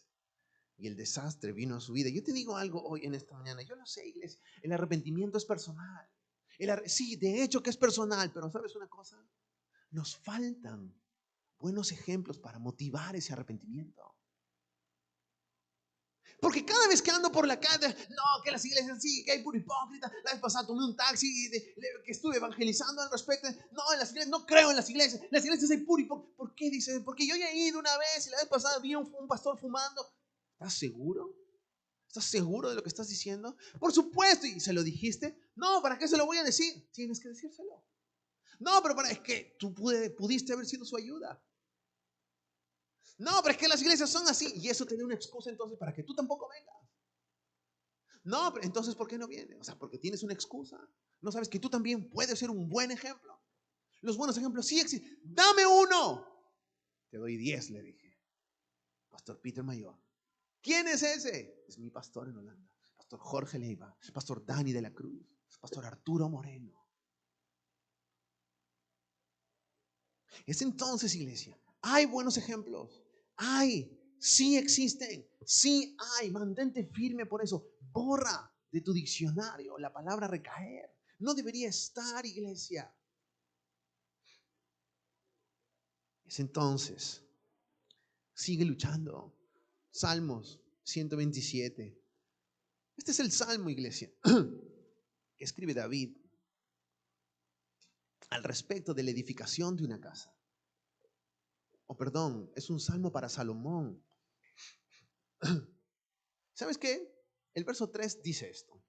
Speaker 1: Y el desastre vino a su vida. Yo te digo algo hoy en esta mañana. Yo lo sé, iglesia. El arrepentimiento es personal. Sí, de hecho que es personal. Pero ¿sabes una cosa? Nos faltan buenos ejemplos para motivar ese arrepentimiento. Porque cada vez que ando por la calle, no, que las iglesias sí, que hay puro hipócrita. La vez pasada tomé un taxi que estuve evangelizando al respecto. No, en las iglesias, no creo en las iglesias. Las iglesias hay puro hipócrita. ¿Por qué? Dice, porque yo ya he ido una vez y la vez pasada vi un pastor fumando. ¿Estás seguro? ¿Estás seguro de lo que estás diciendo? Por supuesto. ¿Y se lo dijiste? No, ¿para qué se lo voy a decir? Tienes que decírselo. No, pero es que tú pudiste haber sido su ayuda. No, pero es que las iglesias son así. Y eso te da una excusa entonces para que tú tampoco vengas. No, pero entonces ¿por qué no vienes? O sea, porque tienes una excusa. No sabes que tú también puedes ser un buen ejemplo. Los buenos ejemplos sí existen. Dame uno. Te doy 10, le dije. Pastor Peter Mayor. ¿Quién es ese? Es mi pastor en Holanda. Pastor Jorge Leiva. Pastor Dani de la Cruz. Pastor Arturo Moreno. Es entonces, iglesia, hay buenos ejemplos. Sí existen. Sí hay. Mantente firme por eso. Borra de tu diccionario la palabra recaer. No debería estar, iglesia. Es entonces, sigue luchando. Salmos 127. Este es el salmo, iglesia, que escribe David al respecto de la edificación de una casa. Perdón, es un salmo para Salomón. ¿Sabes qué? El verso 3 dice esto.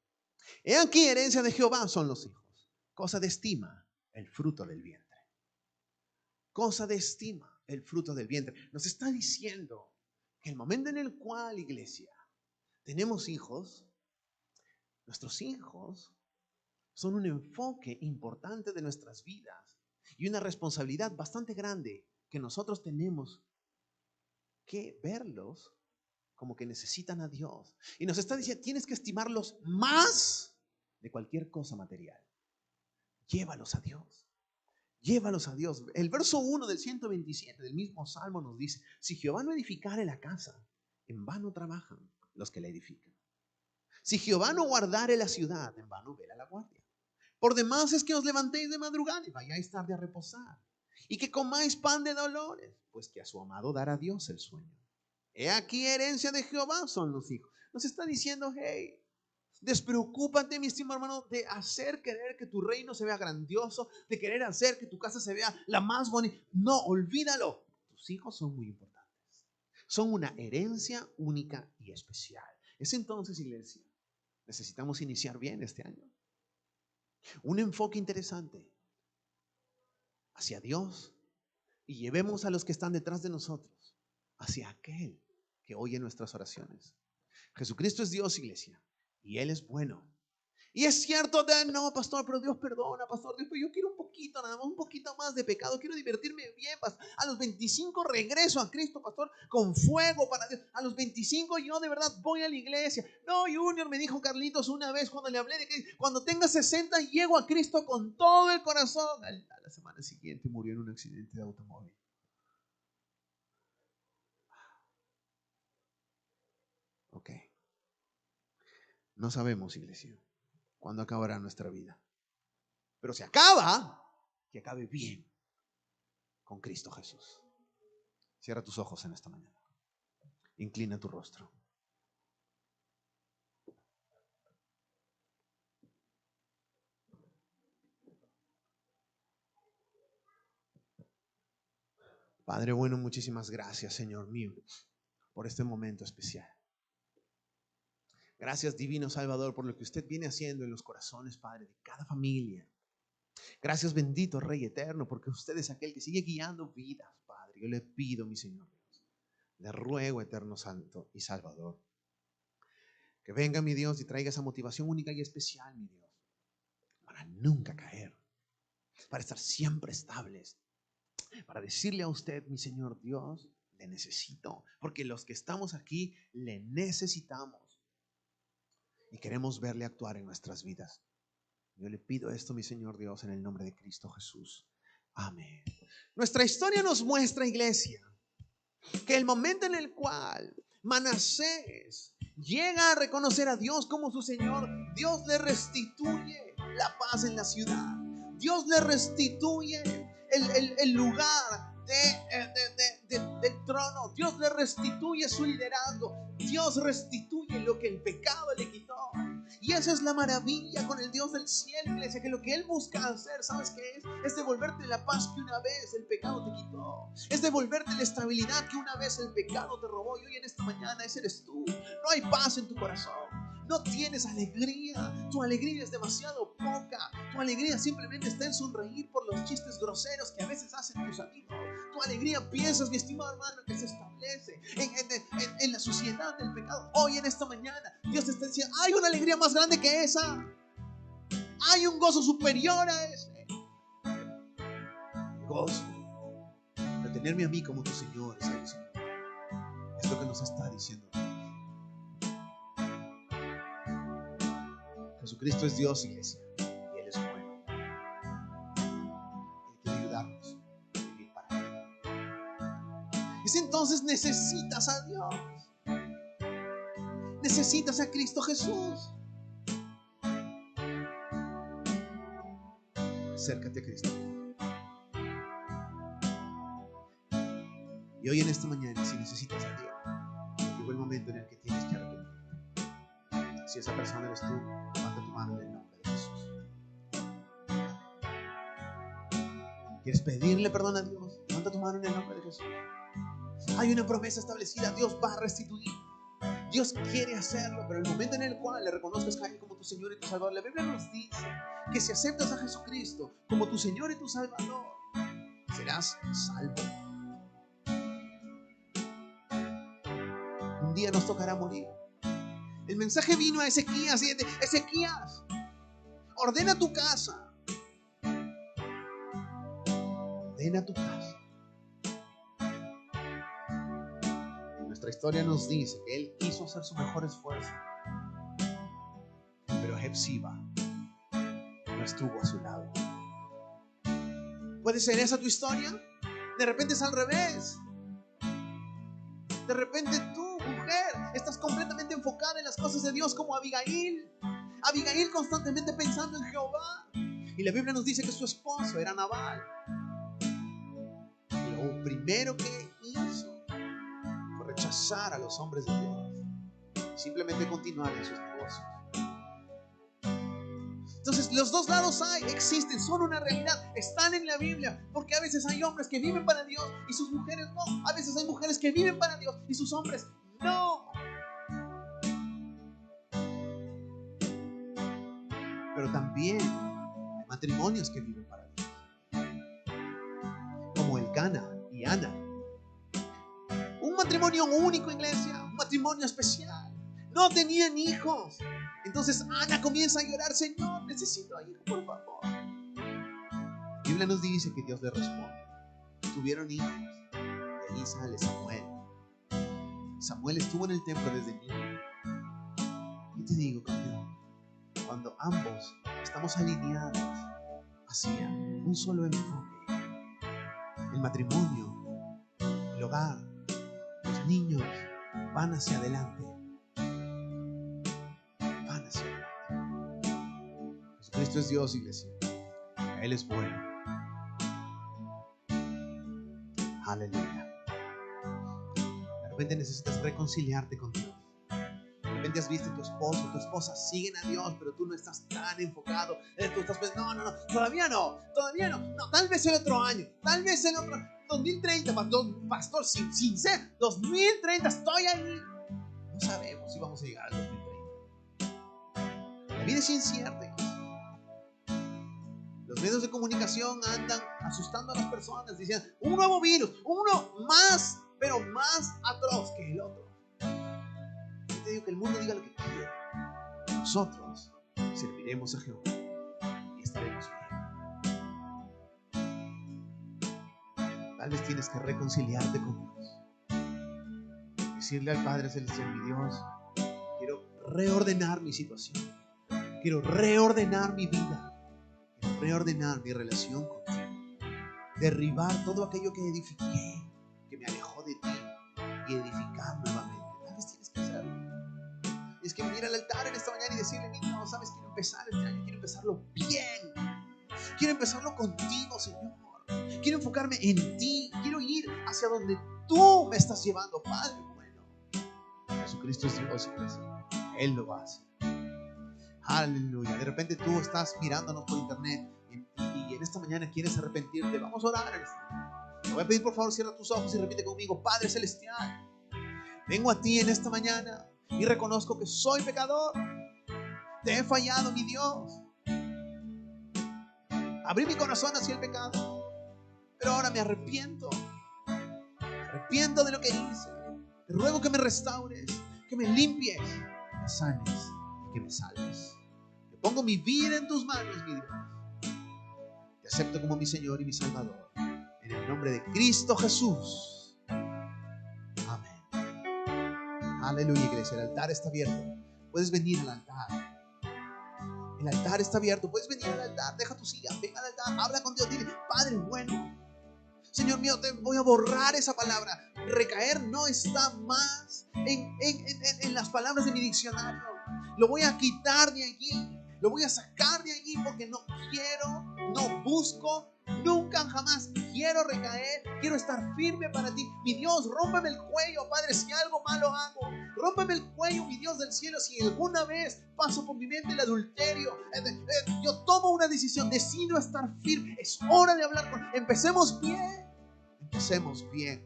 Speaker 1: He aquí, herencia de Jehová son los hijos, cosa de estima el fruto del vientre. Cosa de estima el fruto del vientre. Nos está diciendo que el momento en el cual, iglesia, tenemos hijos, nuestros hijos son un enfoque importante de nuestras vidas y una responsabilidad bastante grande que nosotros tenemos que verlos como que necesitan a Dios. Y nos está diciendo, tienes que estimarlos más de cualquier cosa material. Llévalos a Dios. Llévalos a Dios. El verso 1 del 127 del mismo Salmo nos dice, si Jehová no edificare la casa, en vano trabajan los que la edifican. Si Jehová no guardare la ciudad, en vano vela la guardia. Por demás es que os levantéis de madrugada y vayáis tarde a reposar. Y que comáis pan de dolores, pues que a su amado dará Dios el sueño. He aquí, herencia de Jehová son los hijos. Nos está diciendo, hey, despreocúpate, mi estimado hermano, de hacer querer que tu reino se vea grandioso, de querer hacer que tu casa se vea la más bonita. No, olvídalo. Tus hijos son muy importantes. Son una herencia única y especial. Es entonces, iglesia, necesitamos iniciar bien este año. Un enfoque interesante hacia Dios y llevemos a los que están detrás de nosotros hacia aquel que oye nuestras oraciones. Jesucristo es Dios, iglesia, y Él es bueno. Y es cierto, no, pastor, pero Dios perdona, pastor, Dios, pero yo quiero un poquito, nada más, un poquito más de pecado, quiero divertirme bien, pastor. A los 25 regreso a Cristo, pastor, con fuego para Dios. A los 25 yo de verdad voy a la iglesia. No, Junior, me dijo Carlitos una vez cuando le hablé de que cuando tenga 60 llego a Cristo con todo el corazón. A la semana siguiente murió en un accidente de automóvil. Ok. No sabemos, iglesia, cuándo acabará nuestra vida. Pero si acaba, que acabe bien con Cristo Jesús. Cierra tus ojos en esta mañana. Inclina tu rostro. Padre bueno, muchísimas gracias, Señor mío, por este momento especial. Gracias, divino Salvador, por lo que usted viene haciendo en los corazones, Padre, de cada familia. Gracias, bendito Rey eterno, porque usted es aquel que sigue guiando vidas, Padre. Yo le pido, mi Señor Dios, le ruego, eterno Santo y Salvador, que venga, mi Dios, y traiga esa motivación única y especial, mi Dios, para nunca caer, para estar siempre estables, para decirle a usted, mi Señor Dios, te necesito, porque los que estamos aquí le necesitamos y queremos verle actuar en nuestras vidas. Yo le pido esto, mi Señor Dios, en el nombre de Cristo Jesús. Amén. Nuestra historia nos muestra, iglesia, que el momento en el cual Manasés llega a reconocer a Dios como su Señor, Dios le restituye la paz en la ciudad. Dios le restituye el lugar del trono. Dios le restituye su liderazgo. Dios restituye lo que el pecado le quitó. Y esa es la maravilla con el Dios del cielo, iglesia, que lo que Él busca hacer, ¿sabes qué es? Es devolverte la paz que una vez el pecado te quitó. Es devolverte la estabilidad que una vez el pecado te robó. Y hoy en esta mañana ese eres tú. No hay paz en tu corazón. No tienes alegría. Tu alegría es demasiado poca. Tu alegría simplemente está en sonreír por los chistes groseros que a veces hacen tus amigos. Tu alegría, piensas, mi estimado hermano, que se establece en la suciedad del pecado. Hoy en esta mañana Dios te está diciendo: hay una alegría más grande que esa. Hay un gozo superior a ese. El gozo de tenerme a mí como tu Señor y Señor. Es lo que nos está diciendo. Jesucristo es Dios, iglesia, y Él es bueno. Él quiere ayudarnos a vivir para Él. Es entonces necesitas a Dios. Necesitas a Cristo Jesús. Acércate a Cristo. Y hoy en esta mañana, si necesitas a Dios, llegó el momento en el que tienes que arrepentirte. Si esa persona eres tú, levanta tu mano en el nombre de Jesús. ¿Quieres pedirle perdón a Dios? Levanta tu mano en el nombre de Jesús. Hay una promesa establecida. Dios va a restituir. Dios quiere hacerlo, pero el momento en el cual le reconozcas a Él como tu Señor y tu Salvador, la Biblia nos dice que si aceptas a Jesucristo como tu Señor y tu Salvador, serás salvo. Un día nos tocará morir. El mensaje vino a Ezequías y dice: Ezequías, ordena tu casa. Ordena tu casa. Nuestra historia nos dice que él quiso hacer su mejor esfuerzo, pero Hepsiba no estuvo a su lado. ¿Puede ser esa tu historia? De repente es al revés. De repente tú, mujer, estás completamente enfocada en las cosas de Dios, como Abigail. Abigail constantemente pensando en Jehová. Y la Biblia nos dice que su esposo era Nabal. Y lo primero que hizo fue rechazar a los hombres de Dios y simplemente continuar en sus negocios. Entonces los dos lados existen, son una realidad, están en la Biblia, porque a veces hay hombres que viven para Dios y sus mujeres no. A veces hay mujeres que viven para Dios y sus hombres no. Pero también hay matrimonios que viven para Dios, como Elcana y Ana. Un matrimonio único, iglesia, un matrimonio especial. No tenían hijos. Entonces Ana comienza a llorar: Señor, necesito hijo, por favor. La Biblia nos dice que Dios le responde. Tuvieron hijos. De ahí sale Samuel. Samuel estuvo en el templo desde niño. Y te digo, campeón, cuando ambos estamos alineados hacia un solo enfoque, el matrimonio, el hogar, los niños van hacia adelante. Jesucristo es Dios, iglesia. Él es bueno. Aleluya. De repente necesitas reconciliarte con Dios. De repente has visto a tu esposo, tu esposa siguen a Dios, pero tú no estás tan enfocado. Tú estás pensando: no, todavía no, tal vez el otro año, tal vez el otro 2030, pastor, sin ser 2030, estoy ahí. No sabemos si vamos a llegar al 2030. La vida es incierta. Los medios de comunicación andan asustando a las personas, diciendo: un nuevo virus, uno más, pero más atroz que el otro. Yo te digo que el mundo diga lo que quiera. Nosotros serviremos a Jehová y estaremos bien. Tal vez tienes que reconciliarte con Dios. decirle al Padre Celestial: mi Dios, quiero reordenar mi situación, quiero reordenar mi vida, quiero reordenar mi relación contigo, derribar todo aquello que edifiqué, que me alejó de ti, y edificar nuevamente. Tal vez tienes que hacerlo. Tienes que venir al altar en esta mañana y decirle: mi Dios, sabes, quiero empezar este año, quiero empezarlo bien, quiero empezarlo contigo, Señor. Quiero enfocarme en ti, quiero ir hacia donde tú me estás llevando, Padre bueno. Jesucristo es Dios, iglesia. Él lo va a hacer. Aleluya. De repente tú estás mirándonos por internet y en esta mañana quieres arrepentirte. Vamos a orar. Te voy a pedir, por favor, cierra tus ojos y repite conmigo: Padre Celestial, vengo a ti en esta mañana y reconozco que soy pecador. Te he fallado, mi Dios. Abrí mi corazón hacia el pecado, pero ahora me arrepiento. Me arrepiento de lo que hice. Te ruego que me restaures, que me limpies, que me sanes y que me salves. Te pongo mi vida en tus manos, mi Dios. Te acepto como mi Señor y mi Salvador. En el nombre de Cristo Jesús. Amén. Aleluya, iglesia. El altar está abierto. Puedes venir al altar. El altar está abierto. Puedes venir al altar. Deja tu silla. Ven al altar. Habla con Dios. Dile: Padre bueno, Señor mío, te voy a borrar esa palabra. Recaer no está más en las palabras de mi diccionario. Lo voy a quitar de allí. Lo voy a sacar de allí porque no quiero, no busco, nunca jamás quiero recaer. Quiero estar firme para ti. Mi Dios, rómpeme el cuello, Padre, si algo malo hago. Rómpeme el cuello, mi Dios del cielo, si alguna vez paso por mi mente el adulterio. Yo tomo una decisión, decido estar firme. Es hora de hablar con... Empecemos bien. Empecemos bien.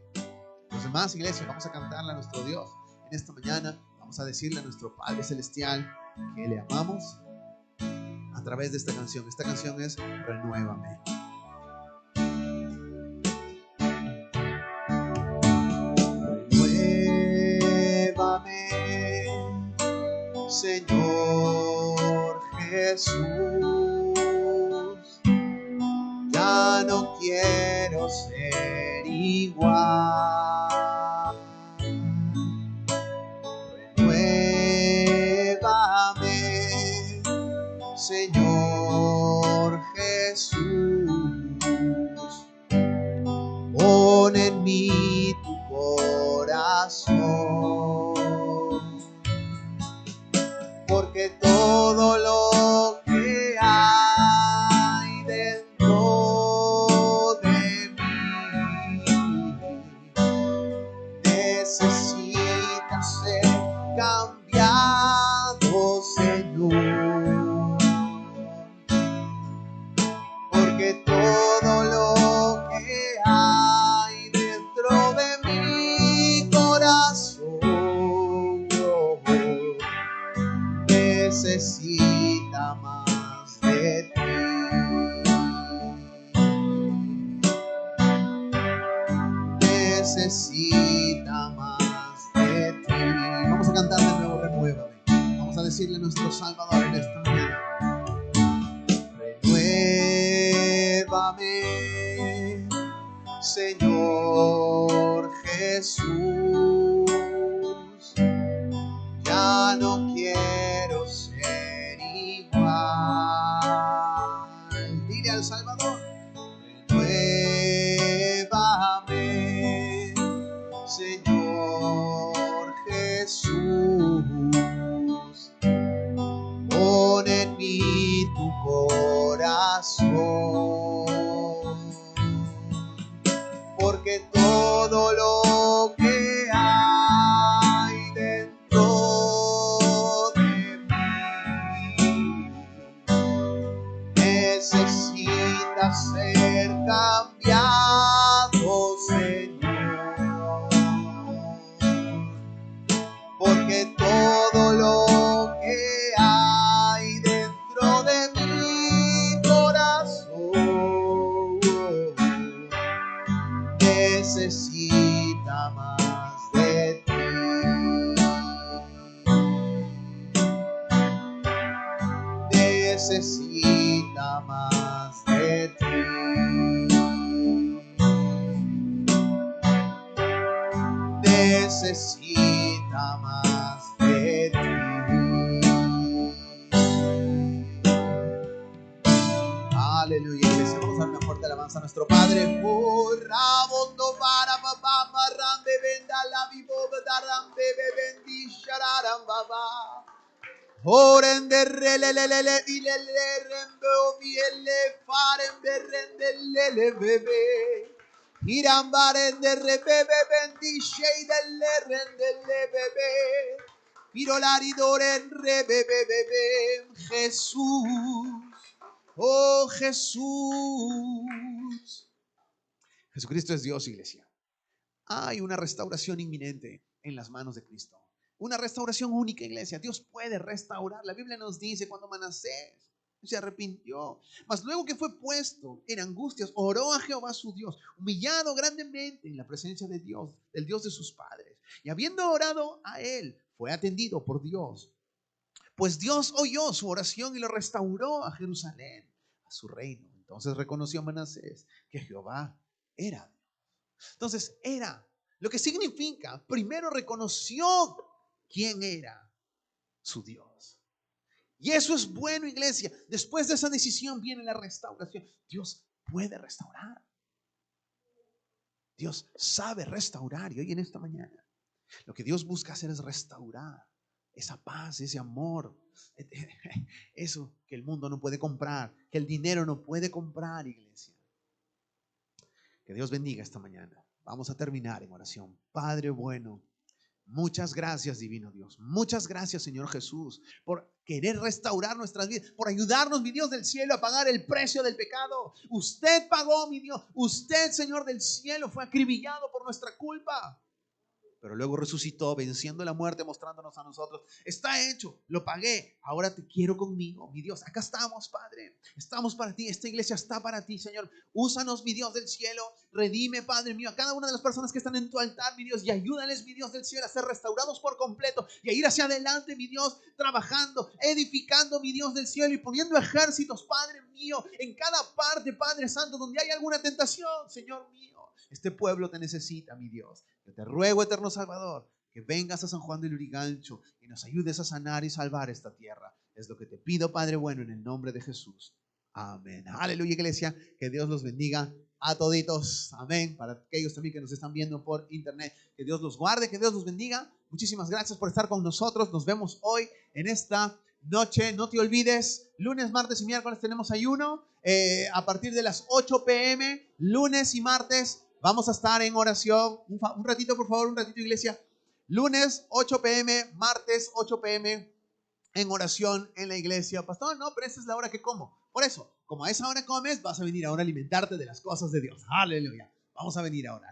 Speaker 1: Los demás, iglesia, vamos a cantarle a nuestro Dios. En esta mañana vamos a decirle a nuestro Padre Celestial que le amamos a través de esta canción. Esta canción es Renuévame. Renuévame, Señor Jesús. Ya no quiero ser igual. Renuévame, Señor Jesús. Pon en mí tu corazón, porque todo lo que hay dentro de mí necesita ser cambiado, Señor. Porque todo lo que hay dentro de mi corazón necesita más de ti. Necesita más de ti. Vamos a cantar de nuevo Renuévame. Vamos a decirle a nuestro Salvador en esta mañana: Renuévame, Señor Jesús. Ya no quiero ser igual. Dile al Salvador: renuévame, Señor Jesús. Pon en mí tu corazón, porque todo lo que hay dentro de mí necesita ser cambiado, Señor. Porque todo lo que hay dentro de mi corazón necesita más de ti. Necesita más de ti. Necesita fuerte alabanza a nuestro Padre. Oh, rabondo para papá, marrambe, venda la vivo, darambe, bebendi, shararam, baba. Oren de relelele, ilele, rembo, biele, faren, berrendele, bebe. Irambaren de rebebe, bendi, sheidele, rendele, bebe. Pirolaridoren, rebebe, bebe. Jesús. Oh Jesús. Jesucristo es Dios, iglesia. Hay una restauración inminente en las manos de Cristo. Una restauración única, iglesia. Dios puede restaurar. La Biblia nos dice cuando Manasés se arrepintió, mas luego que fue puesto en angustias, oró a Jehová su Dios, humillado grandemente en la presencia de Dios, del Dios de sus padres. Y habiendo orado a él, fue atendido por Dios. Pues Dios oyó su oración y lo restauró a Jerusalén, a su reino. Entonces reconoció Manasés que Jehová era Dios. Entonces era, lo que significa, primero reconoció quién era su Dios. Y eso es bueno, iglesia. Después de esa decisión viene la restauración. Dios puede restaurar. Dios sabe restaurar. Y hoy en esta mañana, lo que Dios busca hacer es restaurar esa paz, ese amor, eso que el mundo no puede comprar, que el dinero no puede comprar, iglesia. Que Dios bendiga esta mañana. Vamos a terminar en oración. Padre bueno, muchas gracias, divino Dios. Muchas gracias, Señor Jesús, por querer restaurar nuestras vidas, por ayudarnos, mi Dios del cielo, a pagar el precio del pecado. Usted pagó, mi Dios. Usted, Señor del cielo, fue acribillado por nuestra culpa. Pero luego resucitó, venciendo la muerte, mostrándonos a nosotros. Está hecho, lo pagué, ahora te quiero conmigo, mi Dios. Acá estamos, Padre, estamos para ti. Esta iglesia está para ti, Señor. Úsanos, mi Dios del cielo. Redime, Padre mío, a cada una de las personas que están en tu altar, mi Dios, y ayúdales, mi Dios del cielo, a ser restaurados por completo y a ir hacia adelante, mi Dios, trabajando, edificando, mi Dios del cielo, y poniendo ejércitos, Padre mío, en cada parte, Padre Santo, donde hay alguna tentación, Señor mío. Este pueblo te necesita, mi Dios. Yo te ruego, eterno Salvador, que vengas a San Juan de Lurigancho y nos ayudes a sanar y salvar esta tierra. Es lo que te pido, Padre bueno, en el nombre de Jesús. Amén. Aleluya, iglesia. Que Dios los bendiga a toditos. Amén. Para aquellos también que nos están viendo por internet, que Dios los guarde, que Dios los bendiga. Muchísimas gracias por estar con nosotros. Nos vemos hoy en esta noche. No te olvides, lunes, martes y miércoles tenemos ayuno. A partir de las 8 p.m., lunes y martes, vamos a estar en oración. Un ratito, por favor, un ratito, iglesia. Lunes 8 p.m., martes 8 p.m. en oración en la iglesia. Pastor, no, pero esa es la hora que como. Por eso, como a esa hora comes, vas a venir ahora a alimentarte de las cosas de Dios. Aleluya. Vamos a venir ahora.